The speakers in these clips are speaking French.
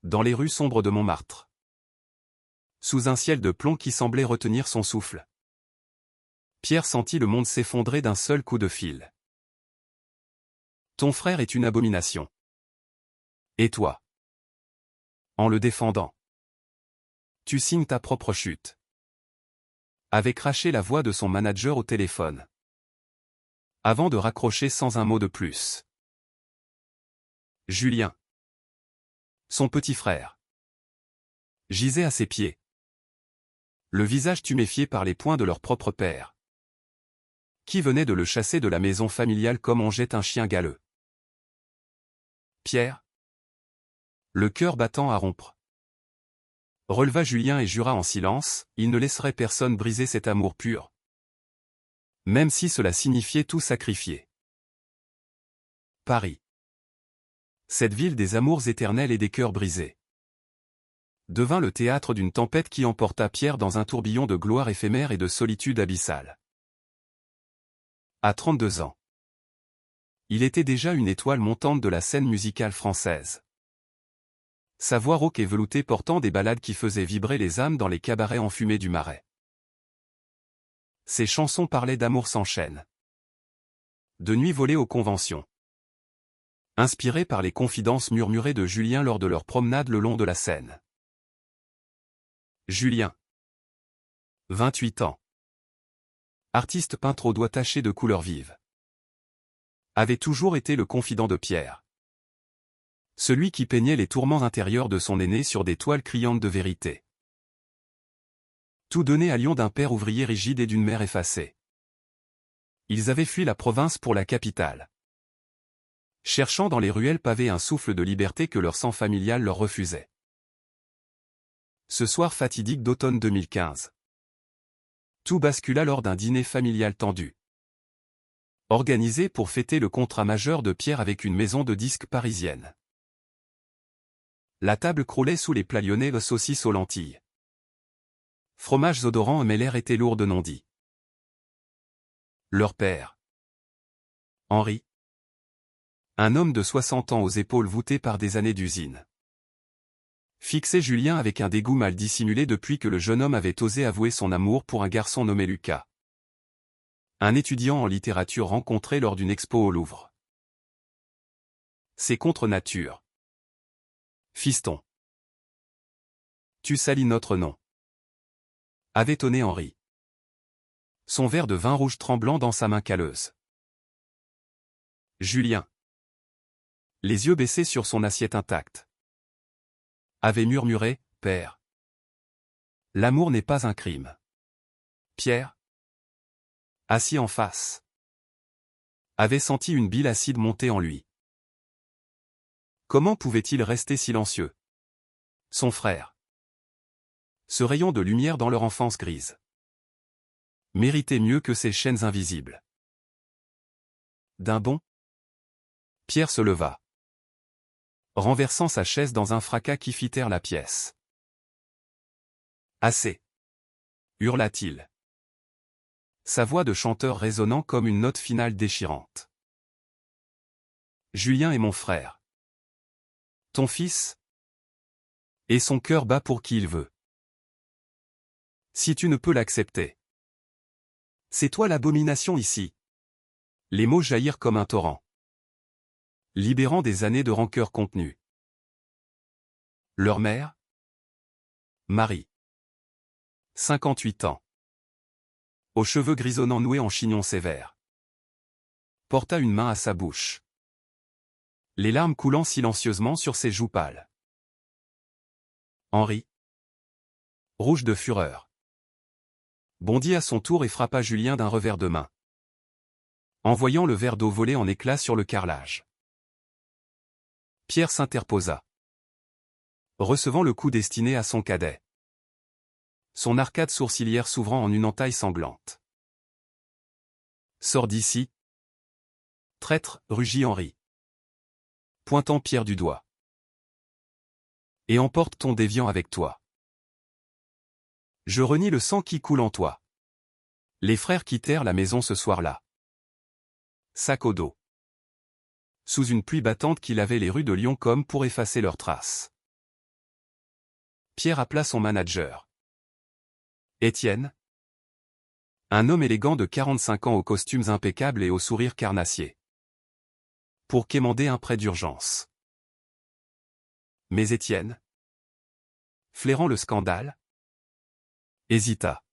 Dans les rues sombres de Montmartre. Sous un ciel de plomb qui semblait retenir son souffle. Pierre sentit le monde s'effondrer d'un seul coup de fil. Ton frère est une abomination. Et toi? En le défendant, tu signes ta propre chute. Avait craché la voix de son manager au téléphone. Avant de raccrocher sans un mot de plus. Julien. Son petit frère. Gisait à ses pieds. Le visage tuméfié par les poings de leur propre père. Qui venait de le chasser de la maison familiale comme on jette un chien galeux. Pierre. Le cœur battant à rompre. Releva Julien et jura en silence, il ne laisserait personne briser cet amour pur. Même si cela signifiait tout sacrifier. Paris. Cette ville des amours éternels et des cœurs brisés. Devint le théâtre d'une tempête qui emporta Pierre dans un tourbillon de gloire éphémère et de solitude abyssale. À 32 ans. Il était déjà une étoile montante de la scène musicale française. Sa voix rauque et veloutée portant des ballades qui faisaient vibrer les âmes dans les cabarets enfumés du Marais. Ses chansons parlaient d'amour sans chaîne. De nuits volées aux conventions. Inspirées par les confidences murmurées de Julien lors de leur promenade le long de la Seine. Julien. 28 ans. Artiste peintre aux doigts tachés de couleurs vives. Avait toujours été le confident de Pierre. Celui qui peignait les tourments intérieurs de son aîné sur des toiles criantes de vérité. Tout donné à Lyon d'un père ouvrier rigide et d'une mère effacée. Ils avaient fui la province pour la capitale. Cherchant dans les ruelles pavées un souffle de liberté que leur sang familial leur refusait. Ce soir fatidique d'automne 2015. Tout bascula lors d'un dîner familial tendu. Organisé pour fêter le contrat majeur de Pierre avec une maison de disques parisienne. La table croulait sous les plats lyonnais de saucisses aux lentilles. Fromages odorants mais l'air était lourd de non-dits. Leur père. Henri. Un homme de 60 ans aux épaules voûtées par des années d'usine. Fixait Julien avec un dégoût mal dissimulé depuis que le jeune homme avait osé avouer son amour pour un garçon nommé Lucas. Un étudiant en littérature rencontré lors d'une expo au Louvre. C'est contre nature. Fiston. Tu salis notre nom. Avait tonné Henri. Son verre de vin rouge tremblant dans sa main calleuse. Julien. Les yeux baissés sur son assiette intacte. Avait murmuré, père. L'amour n'est pas un crime. Pierre. Assis en face. Avait senti une bile acide monter en lui. Comment pouvait-il rester silencieux? Son frère. Ce rayon de lumière dans leur enfance grise. Méritait mieux que ces chaînes invisibles. D'un bond, Pierre se leva. Renversant sa chaise dans un fracas qui fit taire la pièce. Assez. Hurla-t-il. Sa voix de chanteur résonnant comme une note finale déchirante. Julien est mon frère. Ton fils? Et son cœur bat pour qui il veut. Si tu ne peux l'accepter. C'est toi l'abomination ici. Les mots jaillirent comme un torrent. Libérant des années de rancœur contenue. Leur mère? Marie. 58 ans. Aux cheveux grisonnants noués en chignon sévère. Porta une main à sa bouche. Les larmes coulant silencieusement sur ses joues pâles. Henri. Rouge de fureur. Bondit à son tour et frappa Julien d'un revers de main. Envoyant le verre d'eau voler en éclats sur le carrelage. Pierre s'interposa. Recevant le coup destiné à son cadet. Son arcade sourcilière s'ouvrant en une entaille sanglante. Sors d'ici. Traître, rugit Henri. Pointant Pierre du doigt. Et emporte ton déviant avec toi. Je renie le sang qui coule en toi. Les frères quittèrent la maison ce soir-là. Sac au dos. Sous une pluie battante qui lavait les rues de Lyon comme pour effacer leurs traces. Pierre appela son manager. Étienne. Un homme élégant de 45 ans aux costumes impeccables et au sourire carnassier. Pour quémander un prêt d'urgence. Mais Étienne, flairant le scandale, hésita.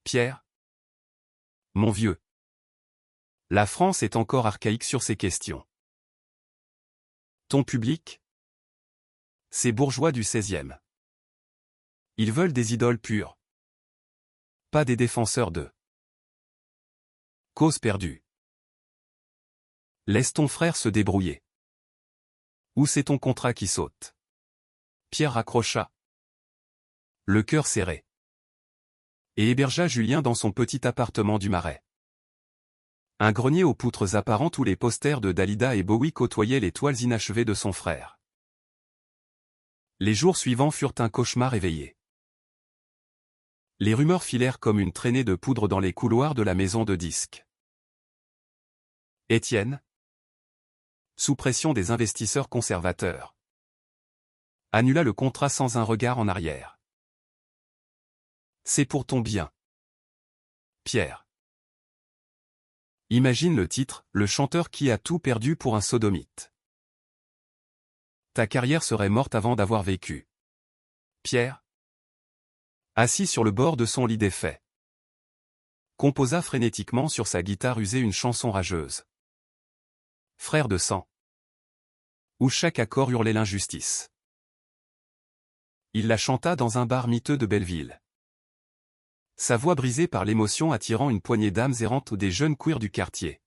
Pierre. Mon vieux. La France est encore archaïque sur ces questions. Ton public? Ces bourgeois du 16e. Ils veulent des idoles pures. Pas des défenseurs de cause perdue. Laisse ton frère se débrouiller. Ou c'est ton contrat qui saute? Pierre raccrocha, le cœur serré, et hébergea Julien dans son petit appartement du Marais. Un grenier aux poutres apparentes où les posters de Dalida et Bowie côtoyaient les toiles inachevées de son frère. Les jours suivants furent un cauchemar éveillé. Les rumeurs filèrent comme une traînée de poudre dans les couloirs de la maison de disques. Étienne, sous pression des investisseurs conservateurs, annula le contrat sans un regard en arrière. C'est pour ton bien, Pierre. Imagine le titre, le chanteur qui a tout perdu pour un sodomite. Ta carrière serait morte avant d'avoir vécu. Pierre, assis sur le bord de son lit défait, composa frénétiquement sur sa guitare usée une chanson rageuse. Frère de sang, où chaque accord hurlait l'injustice. Il la chanta dans un bar miteux de Belleville. Sa voix brisée par l'émotion attirant une poignée d'âmes errantes ou des jeunes queers du quartier.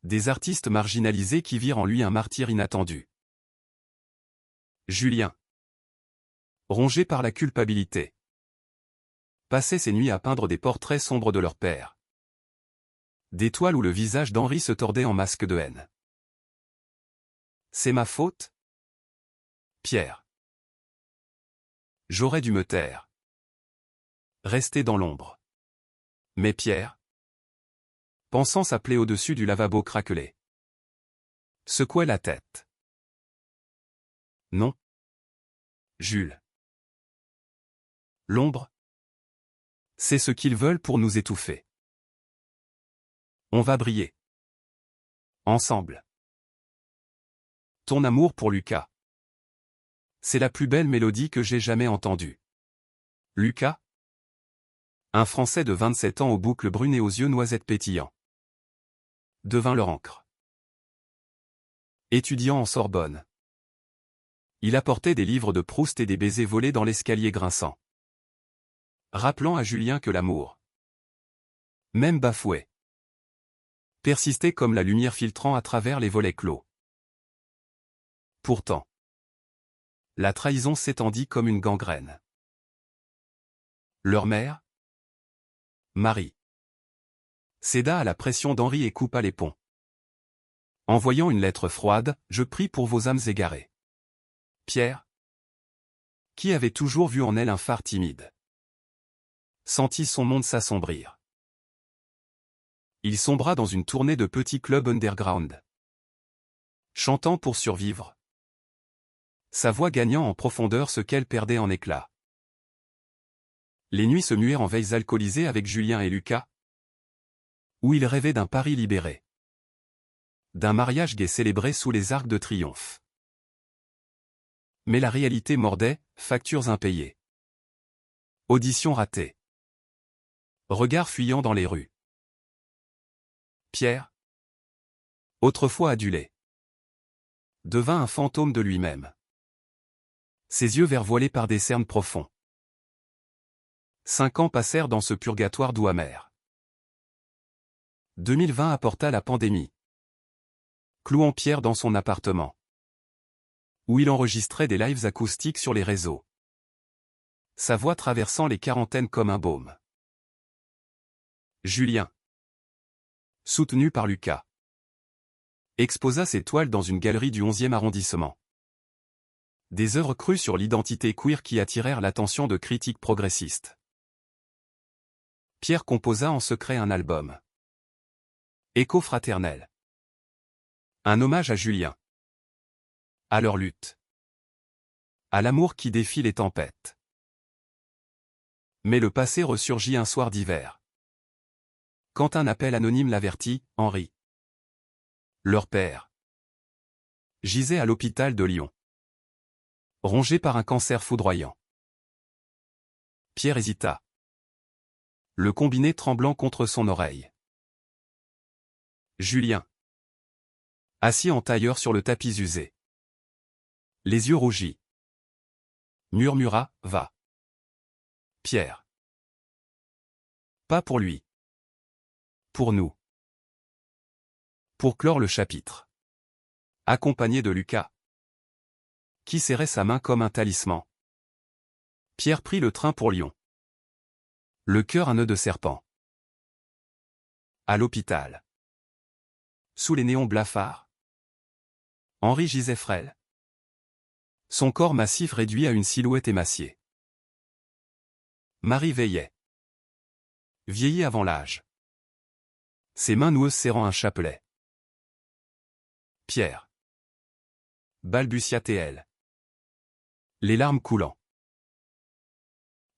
Des artistes marginalisés qui virent en lui un martyr inattendu. Julien, rongé par la culpabilité, passait ses nuits à peindre des portraits sombres de leur père. Des toiles où le visage d'Henri se tordait en masque de haine. C'est ma faute? Pierre. J'aurais dû me taire. Rester dans l'ombre. Mais Pierre, pensant s'appeler au-dessus du lavabo craquelé, secouait la tête. Non. Jules. L'ombre, c'est ce qu'ils veulent pour nous étouffer. On va briller. Ensemble. Ton amour pour Lucas. C'est la plus belle mélodie que j'ai jamais entendue. Lucas? Un Français de 27 ans aux boucles brunes et aux yeux noisettes pétillants. Devint leur encre. Étudiant en Sorbonne. Il apportait des livres de Proust et des baisers volés dans l'escalier grinçant. Rappelant à Julien que l'amour, même bafoué, persistait comme la lumière filtrant à travers les volets clos. Pourtant, la trahison s'étendit comme une gangrène. Leur mère, Marie, céda à la pression d'Henri et coupa les ponts. Envoyant une lettre froide, je prie pour vos âmes égarées. Pierre, qui avait toujours vu en elle un phare timide, sentit son monde s'assombrir. Il sombra dans une tournée de petits clubs underground, chantant pour survivre, sa voix gagnant en profondeur ce qu'elle perdait en éclat. Les nuits se muèrent en veilles alcoolisées avec Julien et Lucas, où ils rêvaient d'un Paris libéré, d'un mariage gai célébré sous les arcs de triomphe. Mais la réalité mordait, factures impayées, auditions ratées, regards fuyants dans les rues. Pierre, autrefois adulé, devint un fantôme de lui-même. Ses yeux verts voilés par des cernes profonds. 5 ans passèrent dans ce purgatoire doux amer. 2020 apporta la pandémie, clouant Pierre dans son appartement, où il enregistrait des lives acoustiques sur les réseaux, sa voix traversant les quarantaines comme un baume. Julien, soutenu par Lucas, exposa ses toiles dans une galerie du 11e arrondissement. Des œuvres crues sur l'identité queer qui attirèrent l'attention de critiques progressistes. Pierre composa en secret un album. Écho fraternel. Un hommage à Julien, à leur lutte, À l'amour qui défie les tempêtes. Mais le passé ressurgit un soir d'hiver. Quand un appel anonyme l'avertit, Henri, leur père, gisait à l'hôpital de Lyon. Rongé par un cancer foudroyant. Pierre hésita. Le combiné tremblant contre son oreille. Julien, assis en tailleur sur le tapis usé, les yeux rougis, murmura, va. Pierre. Pas pour lui. Pour nous. Pour clore le chapitre. Accompagné de Lucas, qui serrait sa main comme un talisman. Pierre prit le train pour Lyon. Le cœur un nœud de serpent. À l'hôpital. Sous les néons blafards. Henri gisait frêle. Son corps massif réduit à une silhouette émaciée. Marie veillait. Vieillie avant l'âge. Ses mains noueuses serrant un chapelet. Pierre. Balbutia-t-elle. Les larmes coulant.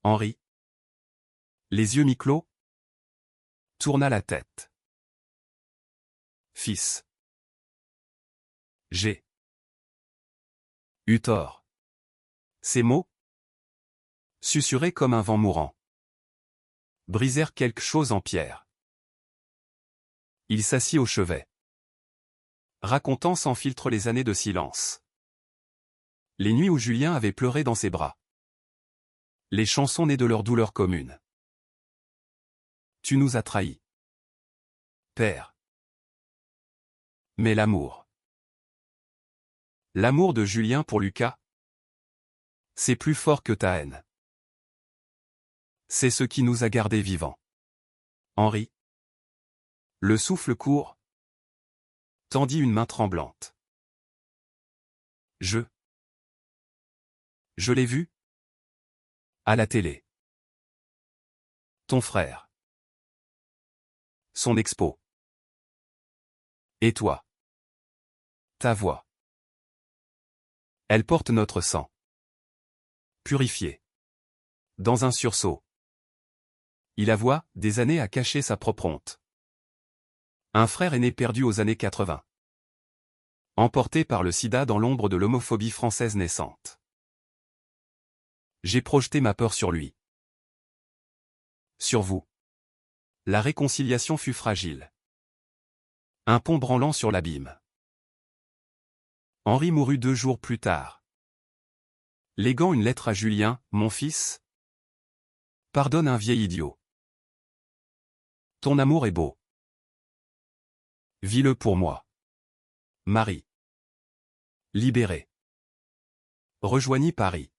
Henri, les yeux mi-clos, tourna la tête. Fils. J'ai eu tort. Ces mots, susurrés comme un vent mourant, brisèrent quelque chose en Pierre. Il s'assit au chevet, racontant sans filtre les années de silence. Les nuits où Julien avait pleuré dans ses bras. Les chansons nées de leur douleur commune. Tu nous as trahis, père. Mais l'amour. L'amour de Julien pour Lucas, c'est plus fort que ta haine. C'est ce qui nous a gardés vivants. Henri. Le souffle court. Tendit une main tremblante. Je l'ai vu. À la télé. Ton frère. Son expo. Et toi. Ta voix. Elle porte notre sang. Purifié. Dans un sursaut. Il avoua, des années à cacher sa propre honte. Un frère aîné perdu aux années 80. Emporté par le sida dans l'ombre de l'homophobie française naissante. J'ai projeté ma peur sur lui. Sur vous. La réconciliation fut fragile. Un pont branlant sur l'abîme. Henri mourut 2 jours plus tard. Léguant une lettre à Julien, mon fils. Pardonne un vieil idiot. Ton amour est beau. Vis-le pour moi. Marie. Libéré. Rejoignit Paris.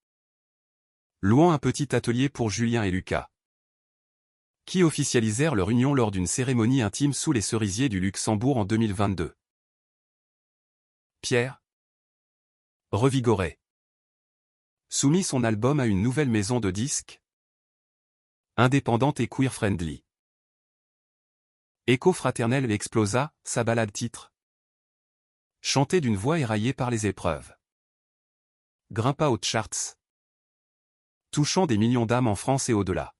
Louant un petit atelier pour Julien et Lucas, qui officialisèrent leur union lors d'une cérémonie intime sous les cerisiers du Luxembourg en 2022. Pierre, revigoré, soumit son album à une nouvelle maison de disques, indépendante et queer-friendly. Écho fraternel explosa, sa ballade titre, chantée d'une voix éraillée par les épreuves, grimpa aux charts, touchant des millions d'âmes en France et au-delà.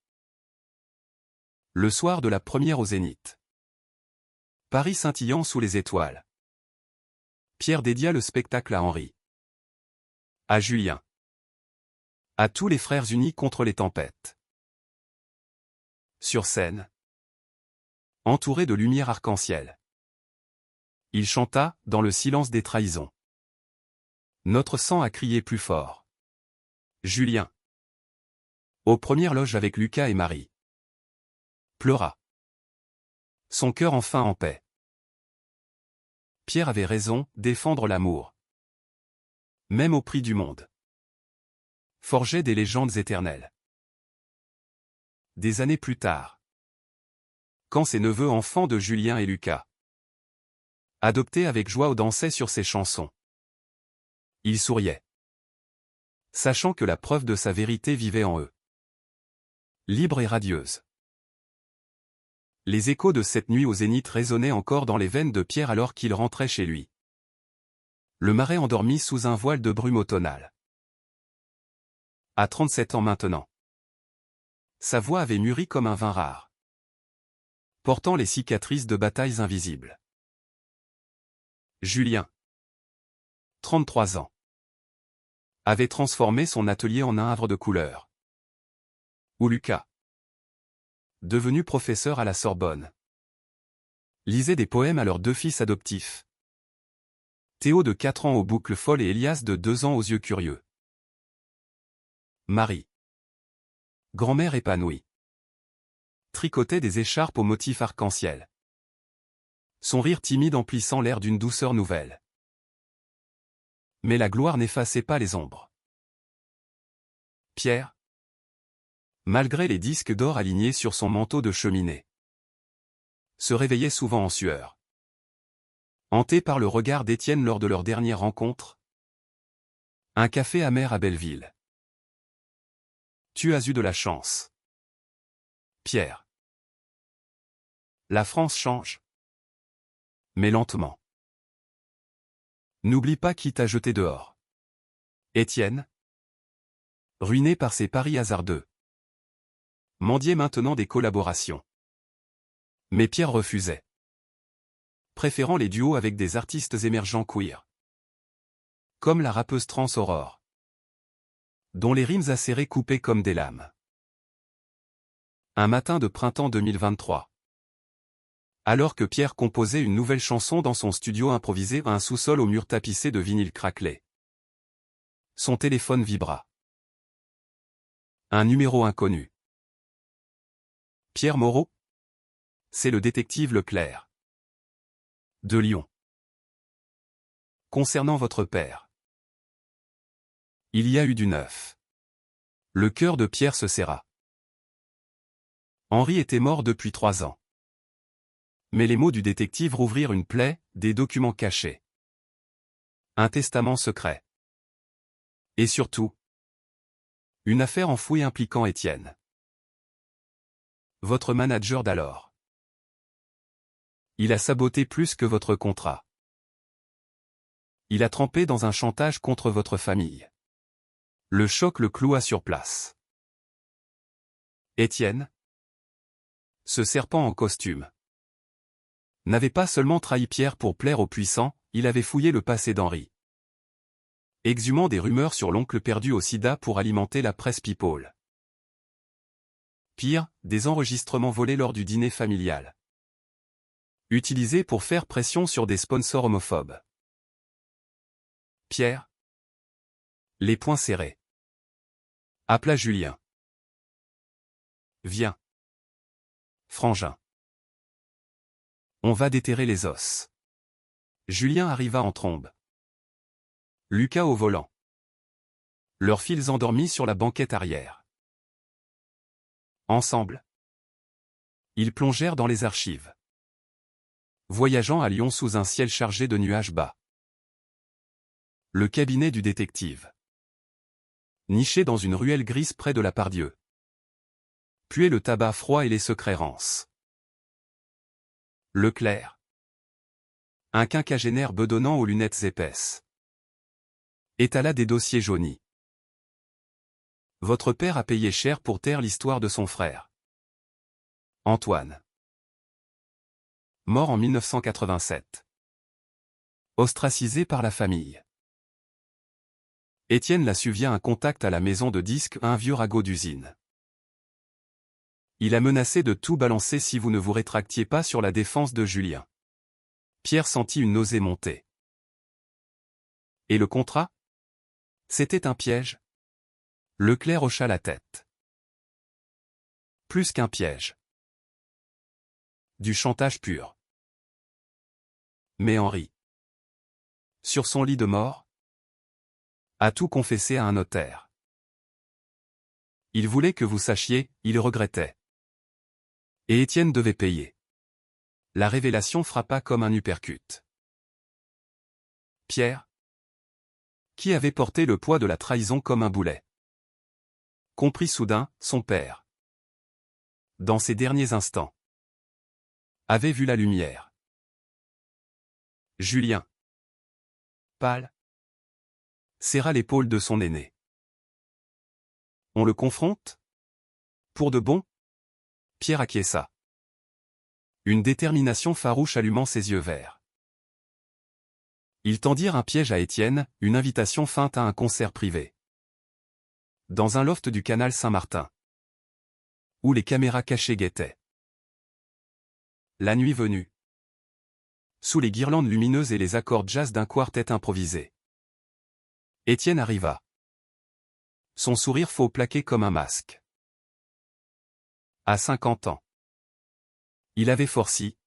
Le soir de la première au Zénith. Paris scintillant sous les étoiles. Pierre dédia le spectacle à Henri. À Julien. À tous les frères unis contre les tempêtes. Sur scène. Entouré de lumière arc-en-ciel. Il chanta, dans le silence des trahisons. Notre sang a crié plus fort. Julien. Aux premières loges avec Lucas et Marie. Pleura. Son cœur enfin en paix. Pierre avait raison, défendre l'amour. Même au prix du monde. Forgeait des légendes éternelles. Des années plus tard. Quand ses neveux enfants de Julien et Lucas, adoptés avec joie, dansaient sur ses chansons. Il souriait. Sachant que la preuve de sa vérité vivait en eux. Libre et radieuse. Les échos de cette nuit au Zénith résonnaient encore dans les veines de Pierre alors qu'il rentrait chez lui. Le marais endormi sous un voile de brume automnale. À 37 ans maintenant. Sa voix avait mûri comme un vin rare, portant les cicatrices de batailles invisibles. Julien, 33 ans, avait transformé son atelier en un havre de couleurs. Ou Lucas, devenu professeur à la Sorbonne, lisait des poèmes à leurs deux fils adoptifs. Théo de 4 ans aux boucles folles et Elias de 2 ans aux yeux curieux. Marie, grand-mère épanouie, tricotait des écharpes aux motifs arc-en-ciel. Son rire timide emplissant l'air d'une douceur nouvelle. Mais la gloire n'effaçait pas les ombres. Pierre, malgré les disques d'or alignés sur son manteau de cheminée, se réveillait souvent en sueur. Hanté par le regard d'Étienne lors de leur dernière rencontre. Un café amer à Belleville. Tu as eu de la chance. Pierre. La France change. Mais lentement. N'oublie pas qui t'a jeté dehors. Étienne, ruiné par ses paris hasardeux, mendiait maintenant des collaborations. Mais Pierre refusait, préférant les duos avec des artistes émergents queer. Comme la rappeuse trans Aurore, dont les rimes acérées coupaient comme des lames. Un matin de printemps 2023. Alors que Pierre composait une nouvelle chanson dans son studio improvisé à un sous-sol au mur tapissé de vinyle craquelé, son téléphone vibra. Un numéro inconnu. Pierre Moreau? C'est le détective Leclerc. De Lyon. Concernant votre père. Il y a eu du neuf. Le cœur de Pierre se serra. Henri était mort depuis 3 ans. Mais les mots du détective rouvrirent une plaie, des documents cachés. Un testament secret. Et surtout, une affaire enfouie impliquant Étienne. Votre manager d'alors. Il a saboté plus que votre contrat. Il a trempé dans un chantage contre votre famille. Le choc le cloua sur place. Étienne, ce serpent en costume, n'avait pas seulement trahi Pierre pour plaire aux puissants, il avait fouillé le passé d'Henri, exhumant des rumeurs sur l'oncle perdu au sida pour alimenter la presse people. Pire, des enregistrements volés lors du dîner familial, utilisés pour faire pression sur des sponsors homophobes. Pierre, les poings serrés. Appela Julien. Viens. Frangin. On va déterrer les os. Julien arriva en trombe. Lucas au volant. Leurs fils endormis sur la banquette arrière. Ensemble, ils plongèrent dans les archives, voyageant à Lyon sous un ciel chargé de nuages bas. Le cabinet du détective, niché dans une ruelle grise près de la Pardieu, puait le tabac froid et les secrets rances. Leclerc, un quinquagénaire bedonnant aux lunettes épaisses, étala des dossiers jaunis. Votre père a payé cher pour taire l'histoire de son frère. Antoine. Mort en 1987. Ostracisé par la famille. Étienne l'a su via un contact à la maison de disques, un vieux ragot d'usine. Il a menacé de tout balancer si vous ne vous rétractiez pas sur la défense de Julien. Pierre sentit une nausée monter. Et le contrat? C'était un piège? Leclerc hocha la tête. Plus qu'un piège. Du chantage pur. Mais Henri, sur son lit de mort, a tout confessé à un notaire. Il voulait que vous sachiez, il regrettait. Et Étienne devait payer. La révélation frappa comme un uppercut. Pierre, qui avait porté le poids de la trahison comme un boulet, comprit soudain, son père, dans ses derniers instants, avait vu la lumière. Julien, pâle, serra l'épaule de son aîné. On le confronte? Pour de bon? Pierre acquiesça. Une détermination farouche allumant ses yeux verts. Ils tendirent un piège à Étienne, une invitation feinte à un concert privé. Dans un loft du canal Saint-Martin. Où les caméras cachées guettaient. La nuit venue. Sous les guirlandes lumineuses et les accords jazz d'un quartet improvisé. Étienne arriva. Son sourire faux plaqué comme un masque. À 50 ans. Il avait forci.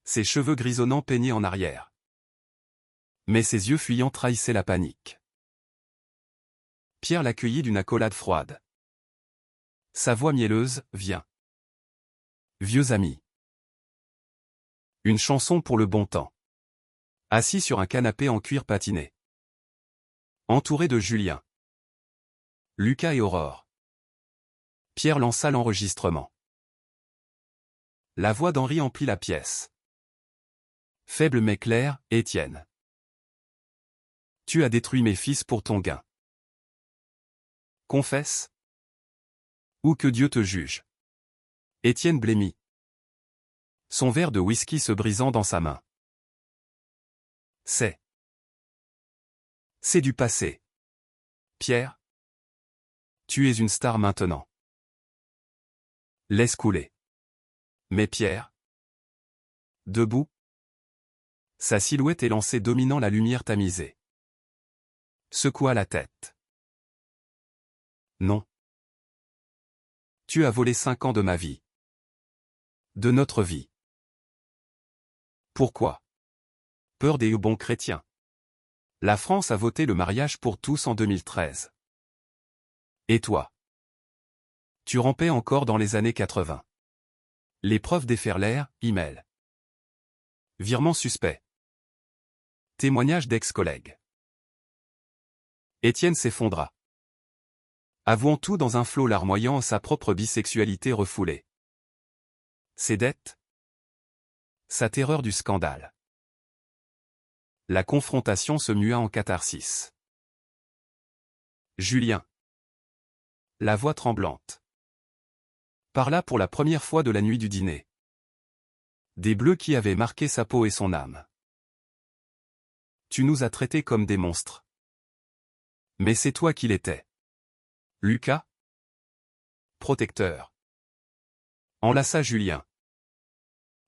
Ses cheveux grisonnants peignaient en arrière. Mais ses yeux fuyants trahissaient la panique. Pierre l'accueillit d'une accolade froide. Sa voix mielleuse, viens. Vieux ami. Une chanson pour le bon temps. Assis sur un canapé en cuir patiné. Entouré de Julien. Lucas et Aurore. Pierre lança l'enregistrement. La voix d'Henri emplit la pièce. Faible mais clair, Étienne. Tu as détruit mes fils pour ton gain. Confesse. Ou que Dieu te juge. Étienne blêmit. Son verre de whisky se brisant dans sa main. C'est du passé. Pierre. Tu es une star maintenant. Laisse couler. Mais Pierre. Debout. Sa silhouette élancée dominant la lumière tamisée. Secoua la tête. Non. Tu as volé 5 ans de ma vie. De notre vie. Pourquoi? Peur des bons chrétiens. La France a voté le mariage pour tous en 2013. Et toi? Tu rampais encore dans les années 80. L'épreuve déferlèrent, email. Virement suspect. Témoignage d'ex-collègues. Étienne s'effondra. Avouant tout dans un flot larmoyant sa propre bisexualité refoulée. Ses dettes. Sa terreur du scandale. La confrontation se mua en catharsis. Julien. La voix tremblante. Parla pour la première fois de la nuit du dîner. Des bleus qui avaient marqué sa peau et son âme. Tu nous as traités comme des monstres. Mais c'est toi qui l'étais. Lucas? Protecteur. Enlaça Julien.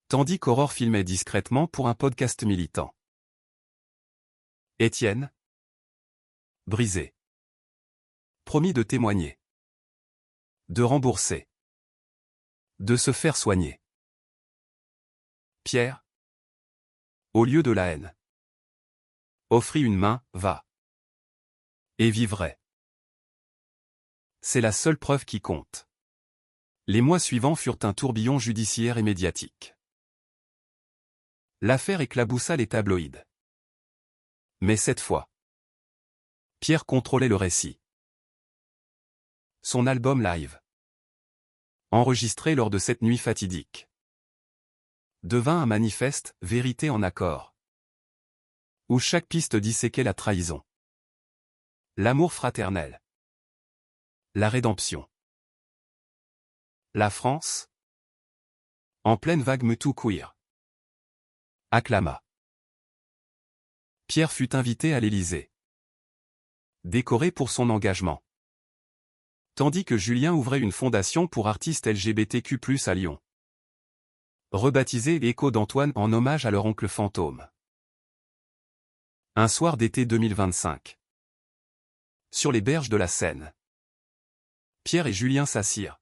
Tandis qu'Aurore filmait discrètement pour un podcast militant. Étienne? Brisé. Promis de témoigner. De rembourser. De se faire soigner. Pierre? Au lieu de la haine. Offrit une main, va. Et vivrait. C'est la seule preuve qui compte. Les mois suivants furent un tourbillon judiciaire et médiatique. L'affaire éclaboussa les tabloïds. Mais cette fois, Pierre contrôlait le récit. Son album live, enregistré lors de cette nuit fatidique, devint un manifeste, vérité en accord, où chaque piste disséquait la trahison, l'amour fraternel, la rédemption. La France, en pleine vague MeToo queer, acclama. Pierre fut invité à l'Élysée, décoré pour son engagement. Tandis que Julien ouvrait une fondation pour artistes LGBTQ+ à Lyon. Rebaptisée Écho d'Antoine en hommage à leur oncle fantôme. Un soir d'été 2025. Sur les berges de la Seine. Pierre et Julien s'assirent.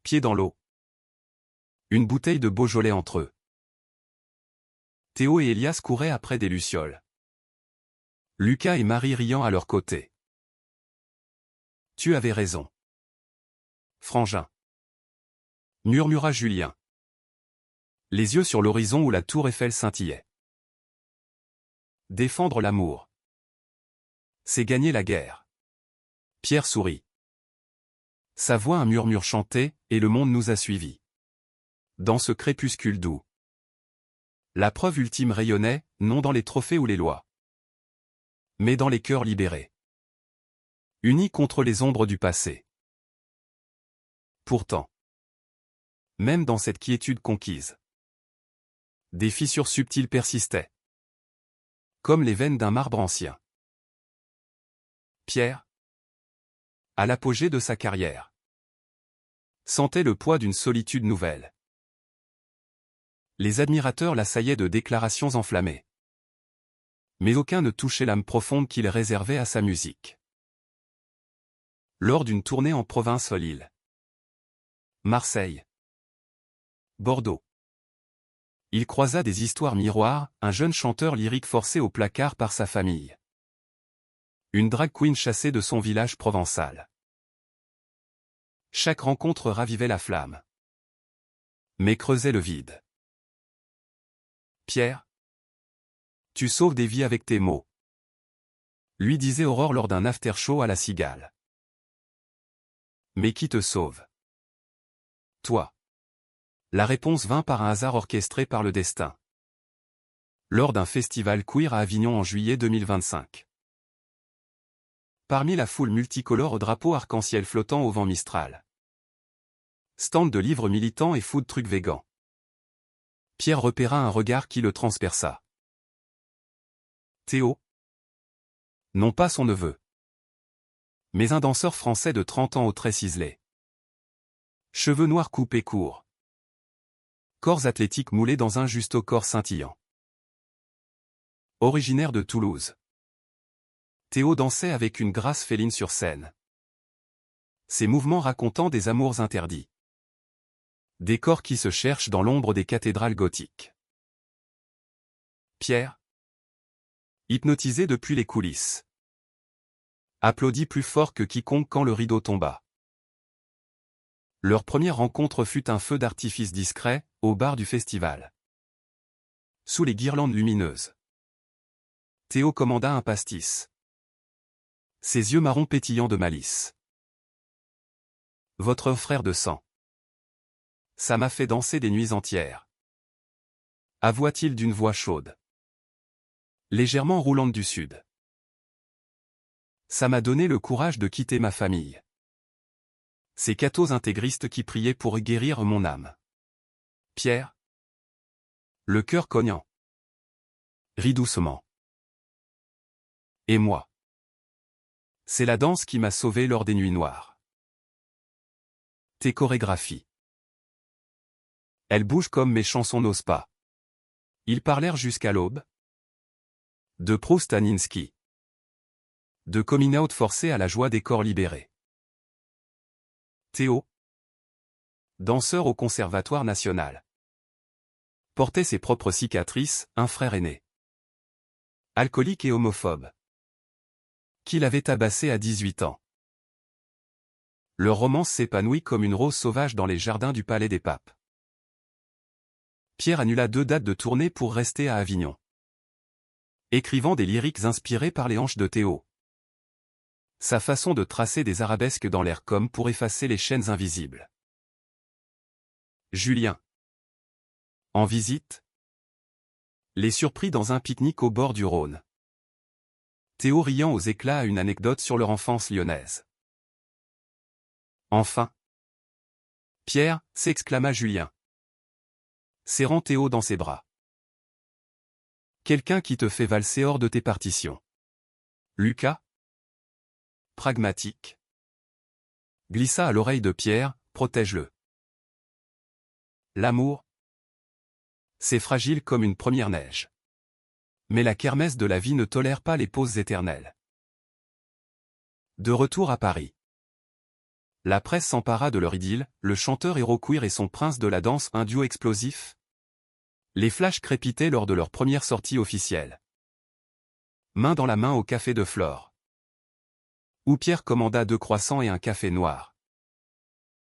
Pieds dans l'eau. Une bouteille de Beaujolais entre eux. Théo et Elias couraient après des lucioles. Lucas et Marie riant à leur côté. Tu avais raison. Frangin. Murmura Julien. Les yeux sur l'horizon où la tour Eiffel scintillait. Défendre l'amour. C'est gagner la guerre. Pierre sourit. Sa voix un murmure chantait, et le monde nous a suivis. Dans ce crépuscule doux. La preuve ultime rayonnait, non dans les trophées ou les lois, mais dans les cœurs libérés. Unis contre les ombres du passé. Pourtant, même dans cette quiétude conquise, des fissures subtiles persistaient, comme les veines d'un marbre ancien. Pierre, à l'apogée de sa carrière, sentait le poids d'une solitude nouvelle. Les admirateurs l'assaillaient de déclarations enflammées. Mais aucun ne touchait l'âme profonde qu'il réservait à sa musique. Lors d'une tournée en province Lille, Marseille, Bordeaux, il croisa des histoires miroirs, un jeune chanteur lyrique forcé au placard par sa famille. Une drag queen chassée de son village provençal. Chaque rencontre ravivait la flamme, mais creusait le vide. Pierre, tu sauves des vies avec tes mots, lui disait Aurore lors d'un after-show à la Cigale. Mais qui te sauve? Toi. La réponse vint par un hasard orchestré par le destin. Lors d'un festival queer à Avignon en juillet 2025. Parmi la foule multicolore au drapeau arc-en-ciel flottant au vent mistral. Stand de livres militants et food truck végan. Pierre repéra un regard qui le transperça. Théo. Non pas son neveu, mais un danseur français de 30 ans aux traits ciselés. Cheveux noirs coupés courts. Corps athlétiques moulés dans un juste corps scintillant. Originaire de Toulouse, Théo dansait avec une grâce féline sur scène. Ses mouvements racontant des amours interdits. Des corps qui se cherchent dans l'ombre des cathédrales gothiques. Pierre, hypnotisé depuis les coulisses, applaudit plus fort que quiconque quand le rideau tomba. Leur première rencontre fut un feu d'artifice discret, au bar du festival. Sous les guirlandes lumineuses. Théo commanda un pastis. Ses yeux marrons pétillants de malice. Votre frère de sang. Ça m'a fait danser des nuits entières. Avoua-t-il d'une voix chaude. Légèrement roulante du sud. Ça m'a donné le courage de quitter ma famille. Ces cathos intégristes qui priaient pour guérir mon âme. Pierre. Le cœur cognant. Rit doucement. Et moi. C'est la danse qui m'a sauvé lors des nuits noires. Tes chorégraphies. Elles bougent comme mes chansons n'osent pas. Ils parlèrent jusqu'à l'aube. De Proust à Ninsky. De coming out forcé à la joie des corps libérés. Théo, danseur au Conservatoire national, portait ses propres cicatrices, un frère aîné. Alcoolique et homophobe. Qu'il avait tabassé à 18 ans. Leur romance s'épanouit comme une rose sauvage dans les jardins du Palais des Papes. Pierre annula 2 dates de tournée pour rester à Avignon. Écrivant des lyriques inspirés par les hanches de Théo. Sa façon de tracer des arabesques dans l'air comme pour effacer les chaînes invisibles. Julien. En visite. Les surpris dans un pique-nique au bord du Rhône. Théo riant aux éclats à une anecdote sur leur enfance lyonnaise. Enfin. Pierre, s'exclama Julien, serrant Théo dans ses bras. Quelqu'un qui te fait valser hors de tes partitions. Lucas. Pragmatique. Glissa à l'oreille de Pierre, protège-le. L'amour. C'est fragile comme une première neige. Mais la kermesse de la vie ne tolère pas les pauses éternelles. De retour à Paris. La presse s'empara de leur idylle, le chanteur héros queer et son prince de la danse, un duo explosif. Les flashs crépitaient lors de leur première sortie officielle. Main dans la main au café de Flore. Où Pierre commanda 2 croissants et un café noir.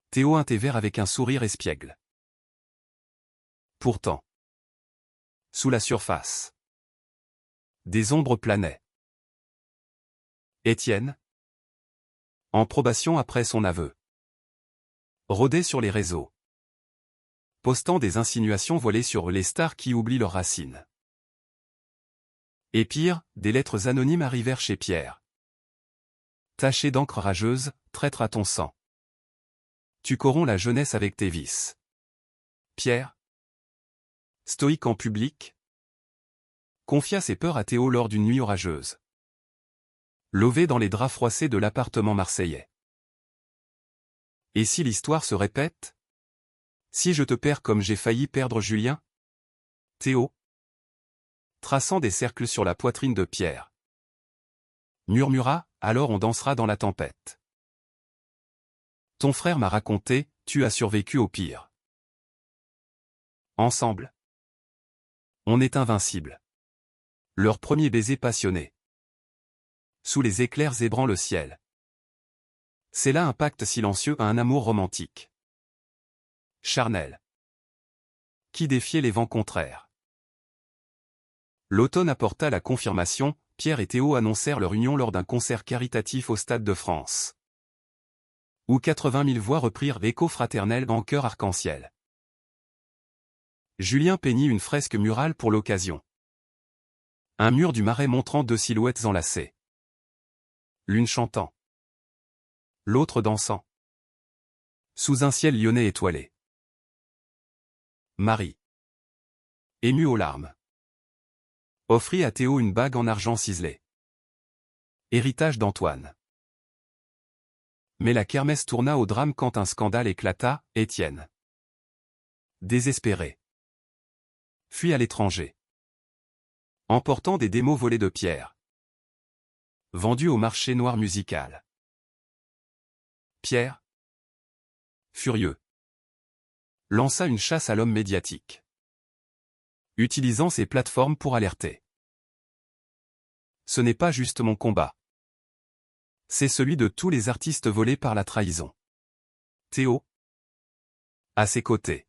Théo un thé vert avec un sourire espiègle. Pourtant. Sous la surface. Des ombres planaient. Étienne. En probation après son aveu. Rôdait sur les réseaux. Postant des insinuations voilées sur les stars qui oublient leurs racines. Et pire, des lettres anonymes arrivèrent chez Pierre. Taché d'encre rageuse, traître à ton sang. Tu corromps la jeunesse avec tes vices. Pierre. Stoïque en public. Confia ses peurs à Théo lors d'une nuit orageuse. Lové dans les draps froissés de l'appartement marseillais. Et si l'histoire se répète? Si je te perds comme j'ai failli perdre Julien? Théo. Traçant des cercles sur la poitrine de Pierre. Murmura, alors on dansera dans la tempête. Ton frère m'a raconté, tu as survécu au pire. Ensemble. On est invincibles. Leur premier baiser passionné. Sous les éclairs zébrant le ciel. C'est là un pacte silencieux à un amour romantique. Charnel. Qui défiait les vents contraires. L'automne apporta la confirmation, Pierre et Théo annoncèrent leur union lors d'un concert caritatif au Stade de France. Où 80 000 voix reprirent l'écho fraternel en chœur arc-en-ciel. Julien peignit une fresque murale pour l'occasion. Un mur du Marais montrant deux silhouettes enlacées. L'une chantant. L'autre dansant. Sous un ciel lyonnais étoilé. Marie. Émue aux larmes. Offrit à Théo une bague en argent ciselé. Héritage d'Antoine. Mais la kermesse tourna au drame quand un scandale éclata, Étienne. Désespéré. Fuit à l'étranger. Emportant des démos volées de Pierre. Vendu au marché noir musical. Pierre. Furieux. Lança une chasse à l'homme médiatique. Utilisant ses plateformes pour alerter. Ce n'est pas juste mon combat. C'est celui de tous les artistes volés par la trahison. Théo. À ses côtés.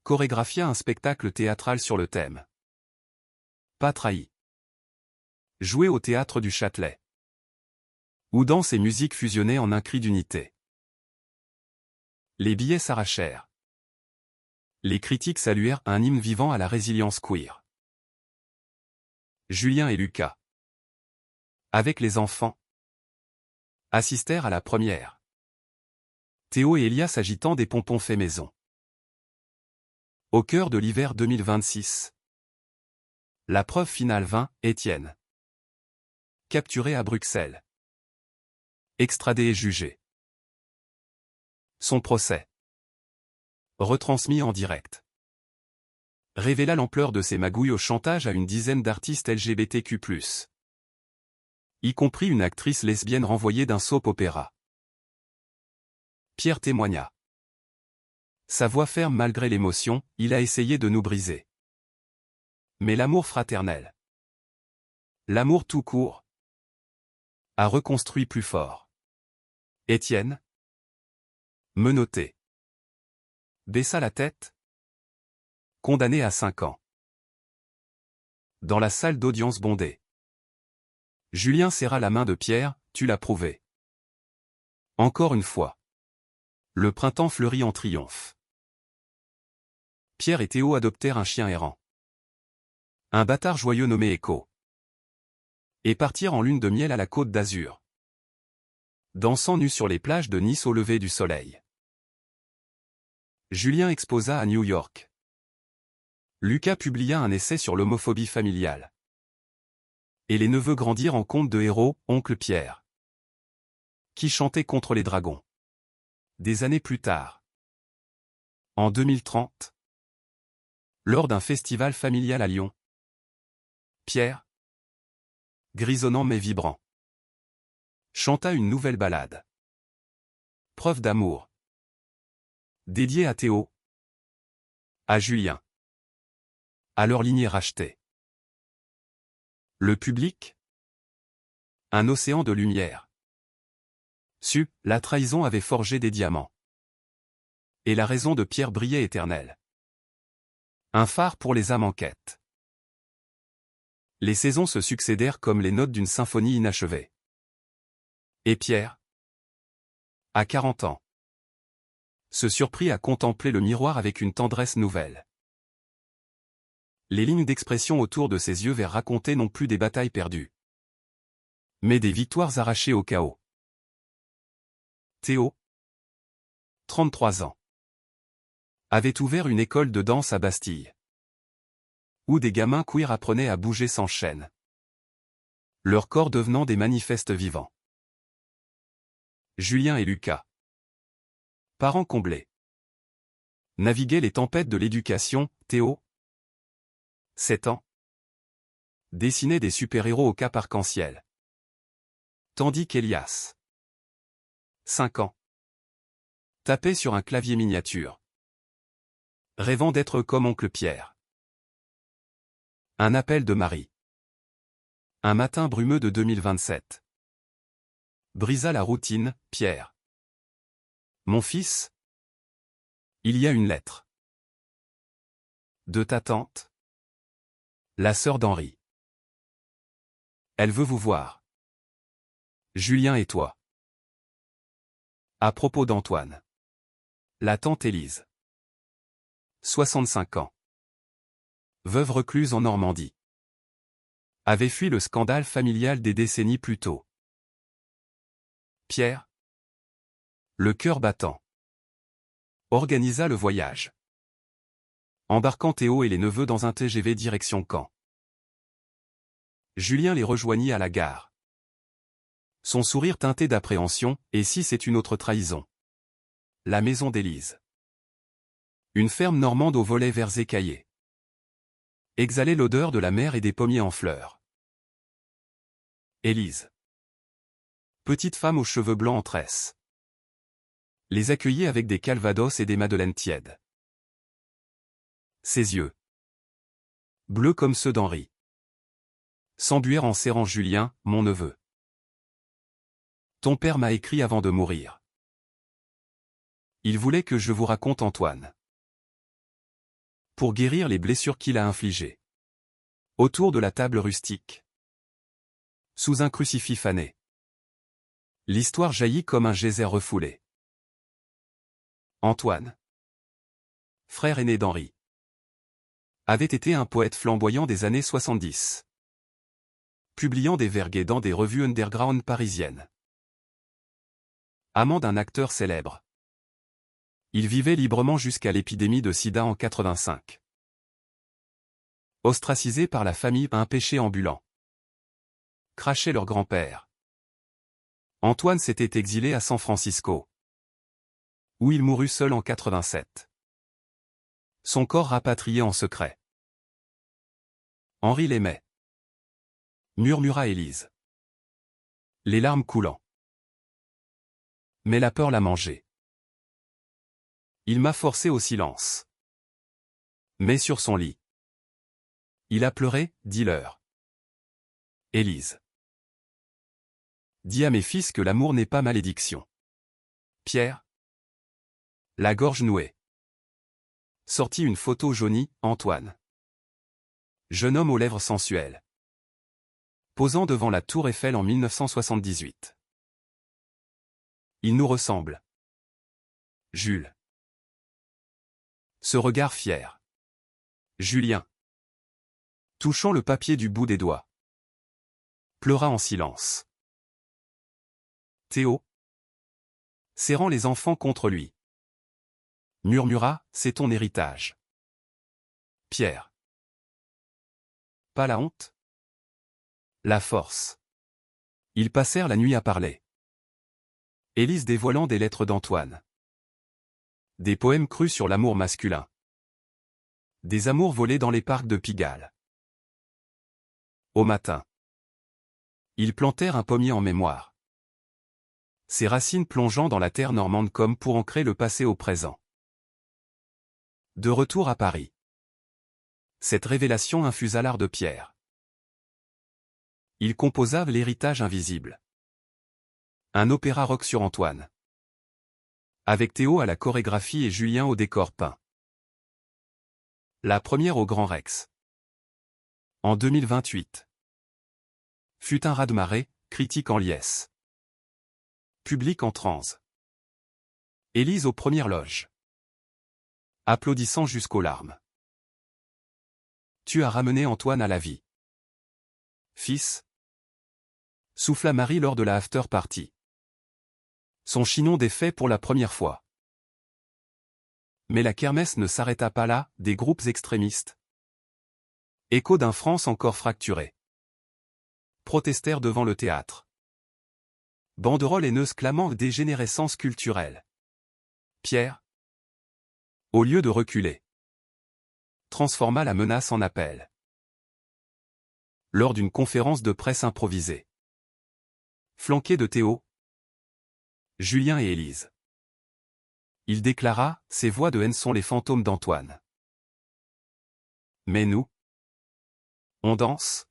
Chorégraphia un spectacle théâtral sur le thème. Pas trahi. Joué au théâtre du Châtelet. Où danse et musique fusionnaient en un cri d'unité. Les billets s'arrachèrent. Les critiques saluèrent un hymne vivant à la résilience queer. Julien et Lucas. Avec les enfants. Assistèrent à la première. Théo et Elias agitant des pompons faits maison. Au cœur de l'hiver 2026. La preuve finale vint, Étienne. Capturé à Bruxelles. Extradé et jugé. Son procès. Retransmis en direct. Révéla l'ampleur de ses magouilles au chantage à une dizaine d'artistes LGBTQ+. Y compris une actrice lesbienne renvoyée d'un soap-opéra. Pierre témoigna. Sa voix ferme malgré l'émotion, il a essayé de nous briser. Mais l'amour fraternel. L'amour tout court. A reconstruit plus fort. Étienne. Menotté. Baissa la tête. Condamné à 5 ans. Dans la salle d'audience bondée. Julien serra la main de Pierre, tu l'as prouvé. Encore une fois. Le printemps fleurit en triomphe. Pierre et Théo adoptèrent un chien errant. Un bâtard joyeux nommé Echo. Et partirent en lune de miel à la Côte d'Azur. Dansant nus sur les plages de Nice au lever du soleil. Julien exposa à New York. Lucas publia un essai sur l'homophobie familiale. Et les neveux grandirent en contes de héros, oncle Pierre. Qui chantait contre les dragons. Des années plus tard. En 2030. Lors d'un festival familial à Lyon. Pierre. Grisonnant mais vibrant. Chanta une nouvelle ballade. Preuve d'amour. Dédiée à Théo. À Julien. À leur lignée rachetée. Le public. Un océan de lumière. La trahison avait forgé des diamants. Et la raison de Pierre brillait éternelle. Un phare pour les âmes en quête. Les saisons se succédèrent comme les notes d'une symphonie inachevée. Et Pierre, à 40 ans, se surprit à contempler le miroir avec une tendresse nouvelle. Les lignes d'expression autour de ses yeux verts racontaient non plus des batailles perdues, Mais des victoires arrachées au chaos. Théo, 33 ans, avait ouvert une école de danse à Bastille, où des gamins queer apprenaient à bouger sans chaîne, leurs corps devenant des manifestes vivants. Julien et Lucas, parents comblés, naviguaient les tempêtes de l'éducation. Théo, 7 ans, dessinait des super-héros au cap arc-en-ciel, tandis qu'Elias, 5 ans, tapait sur un clavier miniature, rêvant d'être comme oncle Pierre. Un appel de Marie. Un matin brumeux de 2027. Brisa la routine. Pierre. Mon fils, il y a une lettre. De ta tante, la sœur d'Henri. Elle veut vous voir. Julien et toi. À propos d'Antoine. La tante Élise. 65 ans. Veuve recluse en Normandie. Avait fui le scandale familial des décennies plus tôt. Pierre, le cœur battant, organisa le voyage, embarquant Théo et les neveux dans un TGV direction Caen. Julien les rejoignit à la gare. Son sourire teinté d'appréhension. Et si c'est une autre trahison? La maison d'Élise. Une ferme normande aux volets verts écaillés. Exhalait l'odeur de la mer et des pommiers en fleurs. Élise, petite femme aux cheveux blancs en tresse, les accueillit avec des calvados et des madeleines tièdes. Ses yeux, bleus comme ceux d'Henri, s'embuèrent en serrant Julien. Mon neveu. Ton père m'a écrit avant de mourir. Il voulait que je vous raconte Antoine. Pour guérir les blessures qu'il a infligées. Autour de la table rustique. Sous un crucifix fané. L'histoire jaillit comme un geyser refoulé. Antoine, frère aîné d'Henri, avait été un poète flamboyant des années 70. Publiant des vers gais dans des revues underground parisiennes. Amant d'un acteur célèbre. Il vivait librement jusqu'à l'épidémie de sida en 85. Ostracisé par la famille, un péché ambulant. Crachait leur grand-père. Antoine s'était exilé à San Francisco, où il mourut seul en 87. Son corps rapatrié en secret. Henri l'aimait, murmura Élise, les larmes coulant. Mais la peur l'a mangé. Il m'a forcé au silence. Mais sur son lit. Il a pleuré. Dis-leur. Élise. Dis à mes fils que l'amour n'est pas malédiction. Pierre. La gorge nouée. Sortit une photo jaunie. Antoine. Jeune homme aux lèvres sensuelles. Posant devant la tour Eiffel en 1978. Il nous ressemble. Jules. Ce regard fier. Julien. Touchant le papier du bout des doigts. Pleura en silence. Théo. Serrant les enfants contre lui. Murmura, c'est ton héritage. Pierre. Pas la honte? La force. Ils passèrent la nuit à parler. Élise dévoilant des lettres d'Antoine. Des poèmes crus sur l'amour masculin. Des amours volés dans les parcs de Pigalle. Au matin. Ils plantèrent un pommier en mémoire. Ses racines plongeant dans la terre normande comme pour ancrer le passé au présent. De retour à Paris. Cette révélation infusa l'art de Pierre. Il composa L'héritage invisible. Un opéra rock sur Antoine. Avec Théo à la chorégraphie et Julien au décor peint. La première au Grand Rex. En 2028. Fut un raz-de-marée, critique en liesse. Public en transe. Élise aux premières loges. Applaudissant jusqu'aux larmes. Tu as ramené Antoine à la vie. Fils. souffla Marie lors de la after-party. Son chignon défait pour la première fois. Mais la kermesse ne s'arrêta pas là, des groupes extrémistes. Écho d'un France encore fracturé. Protestèrent devant le théâtre. Banderoles haineuses clamant dégénérescence culturelle. Pierre, au lieu de reculer, transforma la menace en appel. Lors d'une conférence de presse improvisée. Flanqué de Théo, Julien et Élise. Il déclara, ces voix de haine sont les fantômes d'Antoine. Mais nous, on danse,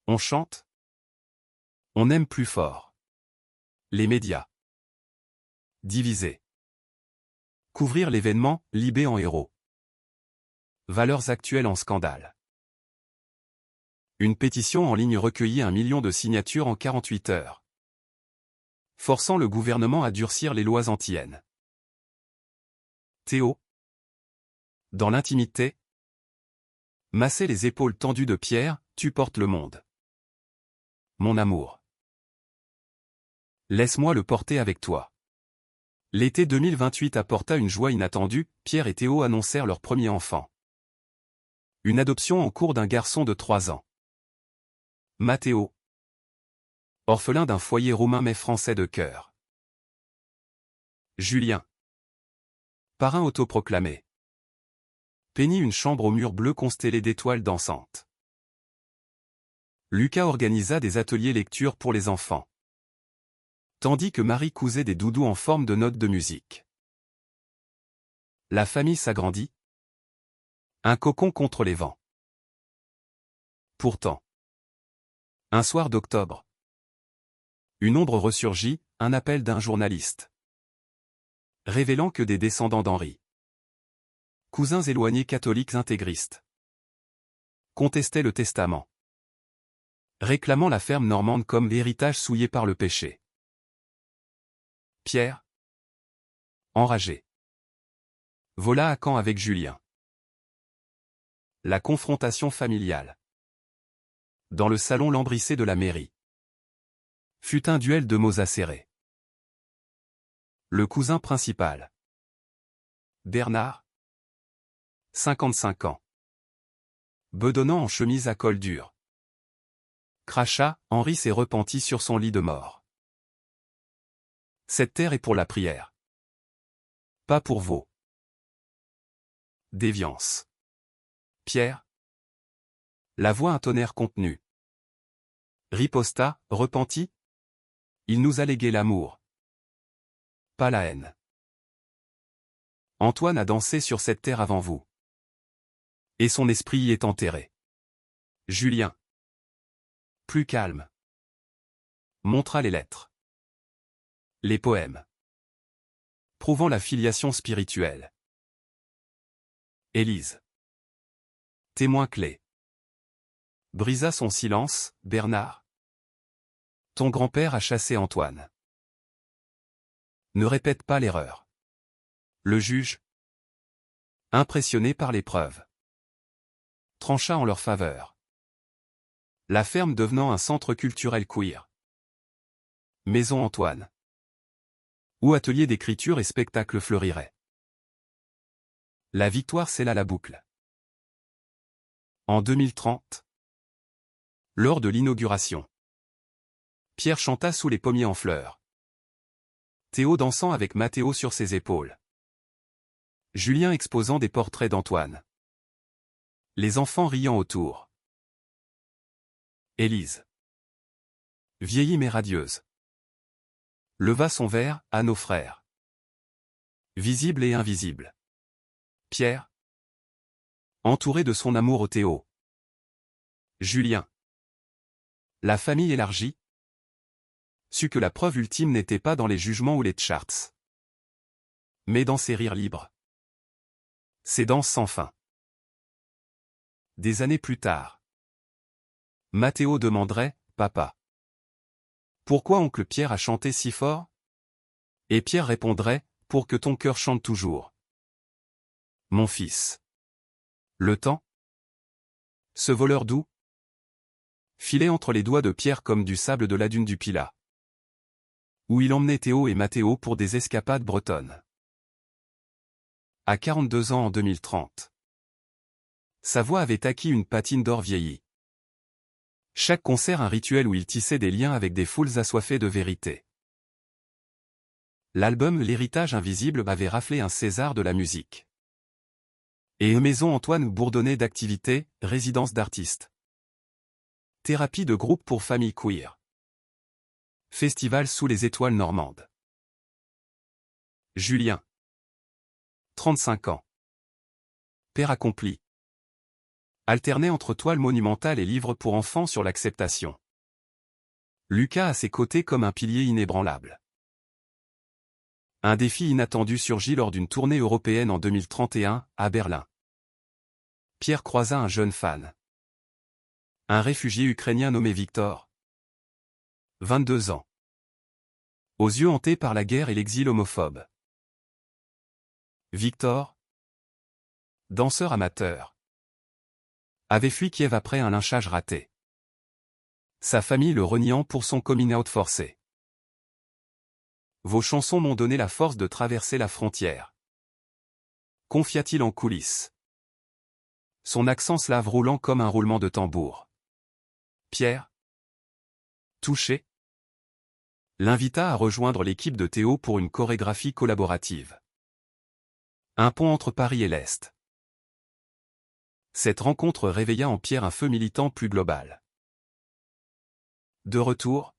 on chante, on aime plus fort. Les médias. Diviser. Couvrir l'événement, Libé en héros. Valeurs actuelles en scandale. Une pétition en ligne recueillit 1 million de signatures en 48 heures. Forçant le gouvernement à durcir les lois anti-haine. Théo. Dans l'intimité. Masser les épaules tendues de Pierre, tu portes le monde. Mon amour. Laisse-moi le porter avec toi. L'été 2028 apporta une joie inattendue, Pierre et Théo annoncèrent leur premier enfant. Une adoption en cours d'un garçon de 3 ans. Matteo. Orphelin d'un foyer roumain mais français de cœur. Julien. Parrain autoproclamé. Peignit une chambre au mur bleu constellé d'étoiles dansantes. Lucas organisa des ateliers lecture pour les enfants. Tandis que Marie cousait des doudous en forme de notes de musique. La famille s'agrandit. Un cocon contre les vents. Pourtant. Un soir d'octobre. Une ombre ressurgit, un appel d'un journaliste. Révélant que des descendants d'Henri. Cousins éloignés catholiques intégristes. Contestaient le testament. Réclamant la ferme normande comme héritage souillé par le péché. Pierre. Enragé. Vola à Caen avec Julien. La confrontation familiale. Dans le salon lambrissé de la mairie. Fut un duel de mots acérés. Le cousin principal. Bernard. 55 ans. Bedonnant en chemise à col dur. Crachat, Henri s'est repenti sur son lit de mort. Cette terre est pour la prière. Pas pour vos déviances. Pierre. La voix un tonnerre contenu. Riposta, repenti. Il nous a légué l'amour. Pas la haine. Antoine a dansé sur cette terre avant vous. Et son esprit y est enterré. Julien. Plus calme. Montra les lettres. Les poèmes. Prouvant la filiation spirituelle. Élise. Témoin clé. Brisa son silence, Bernard. Ton grand-père a chassé Antoine. Ne répète pas l'erreur. Le juge. Impressionné par les preuves. Trancha en leur faveur. La ferme devenant un centre culturel queer. Maison Antoine. Où atelier d'écriture et spectacle fleurirait. La victoire scella la boucle. En 2030. Lors de l'inauguration. Pierre chanta sous les pommiers en fleurs. Théo dansant avec Matteo sur ses épaules. Julien exposant des portraits d'Antoine. Les enfants riant autour. Élise. Vieillie mais radieuse. Leva son verre, à nos frères. Visible et invisible. Pierre. Entouré de son amour au Théo. Julien. La famille élargie. Sut que la preuve ultime n'était pas dans les jugements ou les charts. Mais dans ses rires libres. Ses danses sans fin. Des années plus tard. Matteo demanderait, papa. Pourquoi oncle Pierre a chanté si fort? Et Pierre répondrait, pour que ton cœur chante toujours. Mon fils. Le temps? Ce voleur doux? Filait entre les doigts de Pierre comme du sable de la dune du Pilat, où il emmenait Théo et Mathéo pour des escapades bretonnes. À 42 ans en 2030. Sa voix avait acquis une patine d'or vieilli. Chaque concert un rituel où il tissait des liens avec des foules assoiffées de vérité. L'album L'héritage invisible avait raflé un César de la musique. Et Maison Antoine bourdonnait d'activités, résidence d'artistes. Thérapie de groupe pour familles queer. Festival sous les étoiles normandes. Julien. 35 ans. Père accompli. Alternait entre toiles monumentales et livres pour enfants sur l'acceptation. Lucas à ses côtés comme un pilier inébranlable. Un défi inattendu surgit lors d'une tournée européenne en 2031, à Berlin. Pierre croisa un jeune fan. Un réfugié ukrainien nommé Victor. 22 ans. Aux yeux hantés par la guerre et l'exil homophobe. Victor, danseur amateur, avait fui Kiev après un lynchage raté. Sa famille le reniant pour son coming out forcé. Vos chansons m'ont donné la force de traverser la frontière. Confia-t-il en coulisses. Son accent slave roulant comme un roulement de tambour. Pierre, touché, l'invita à rejoindre l'équipe de Théo pour une chorégraphie collaborative. Un pont entre Paris et l'Est. Cette rencontre réveilla en Pierre un feu militant plus global. De retour,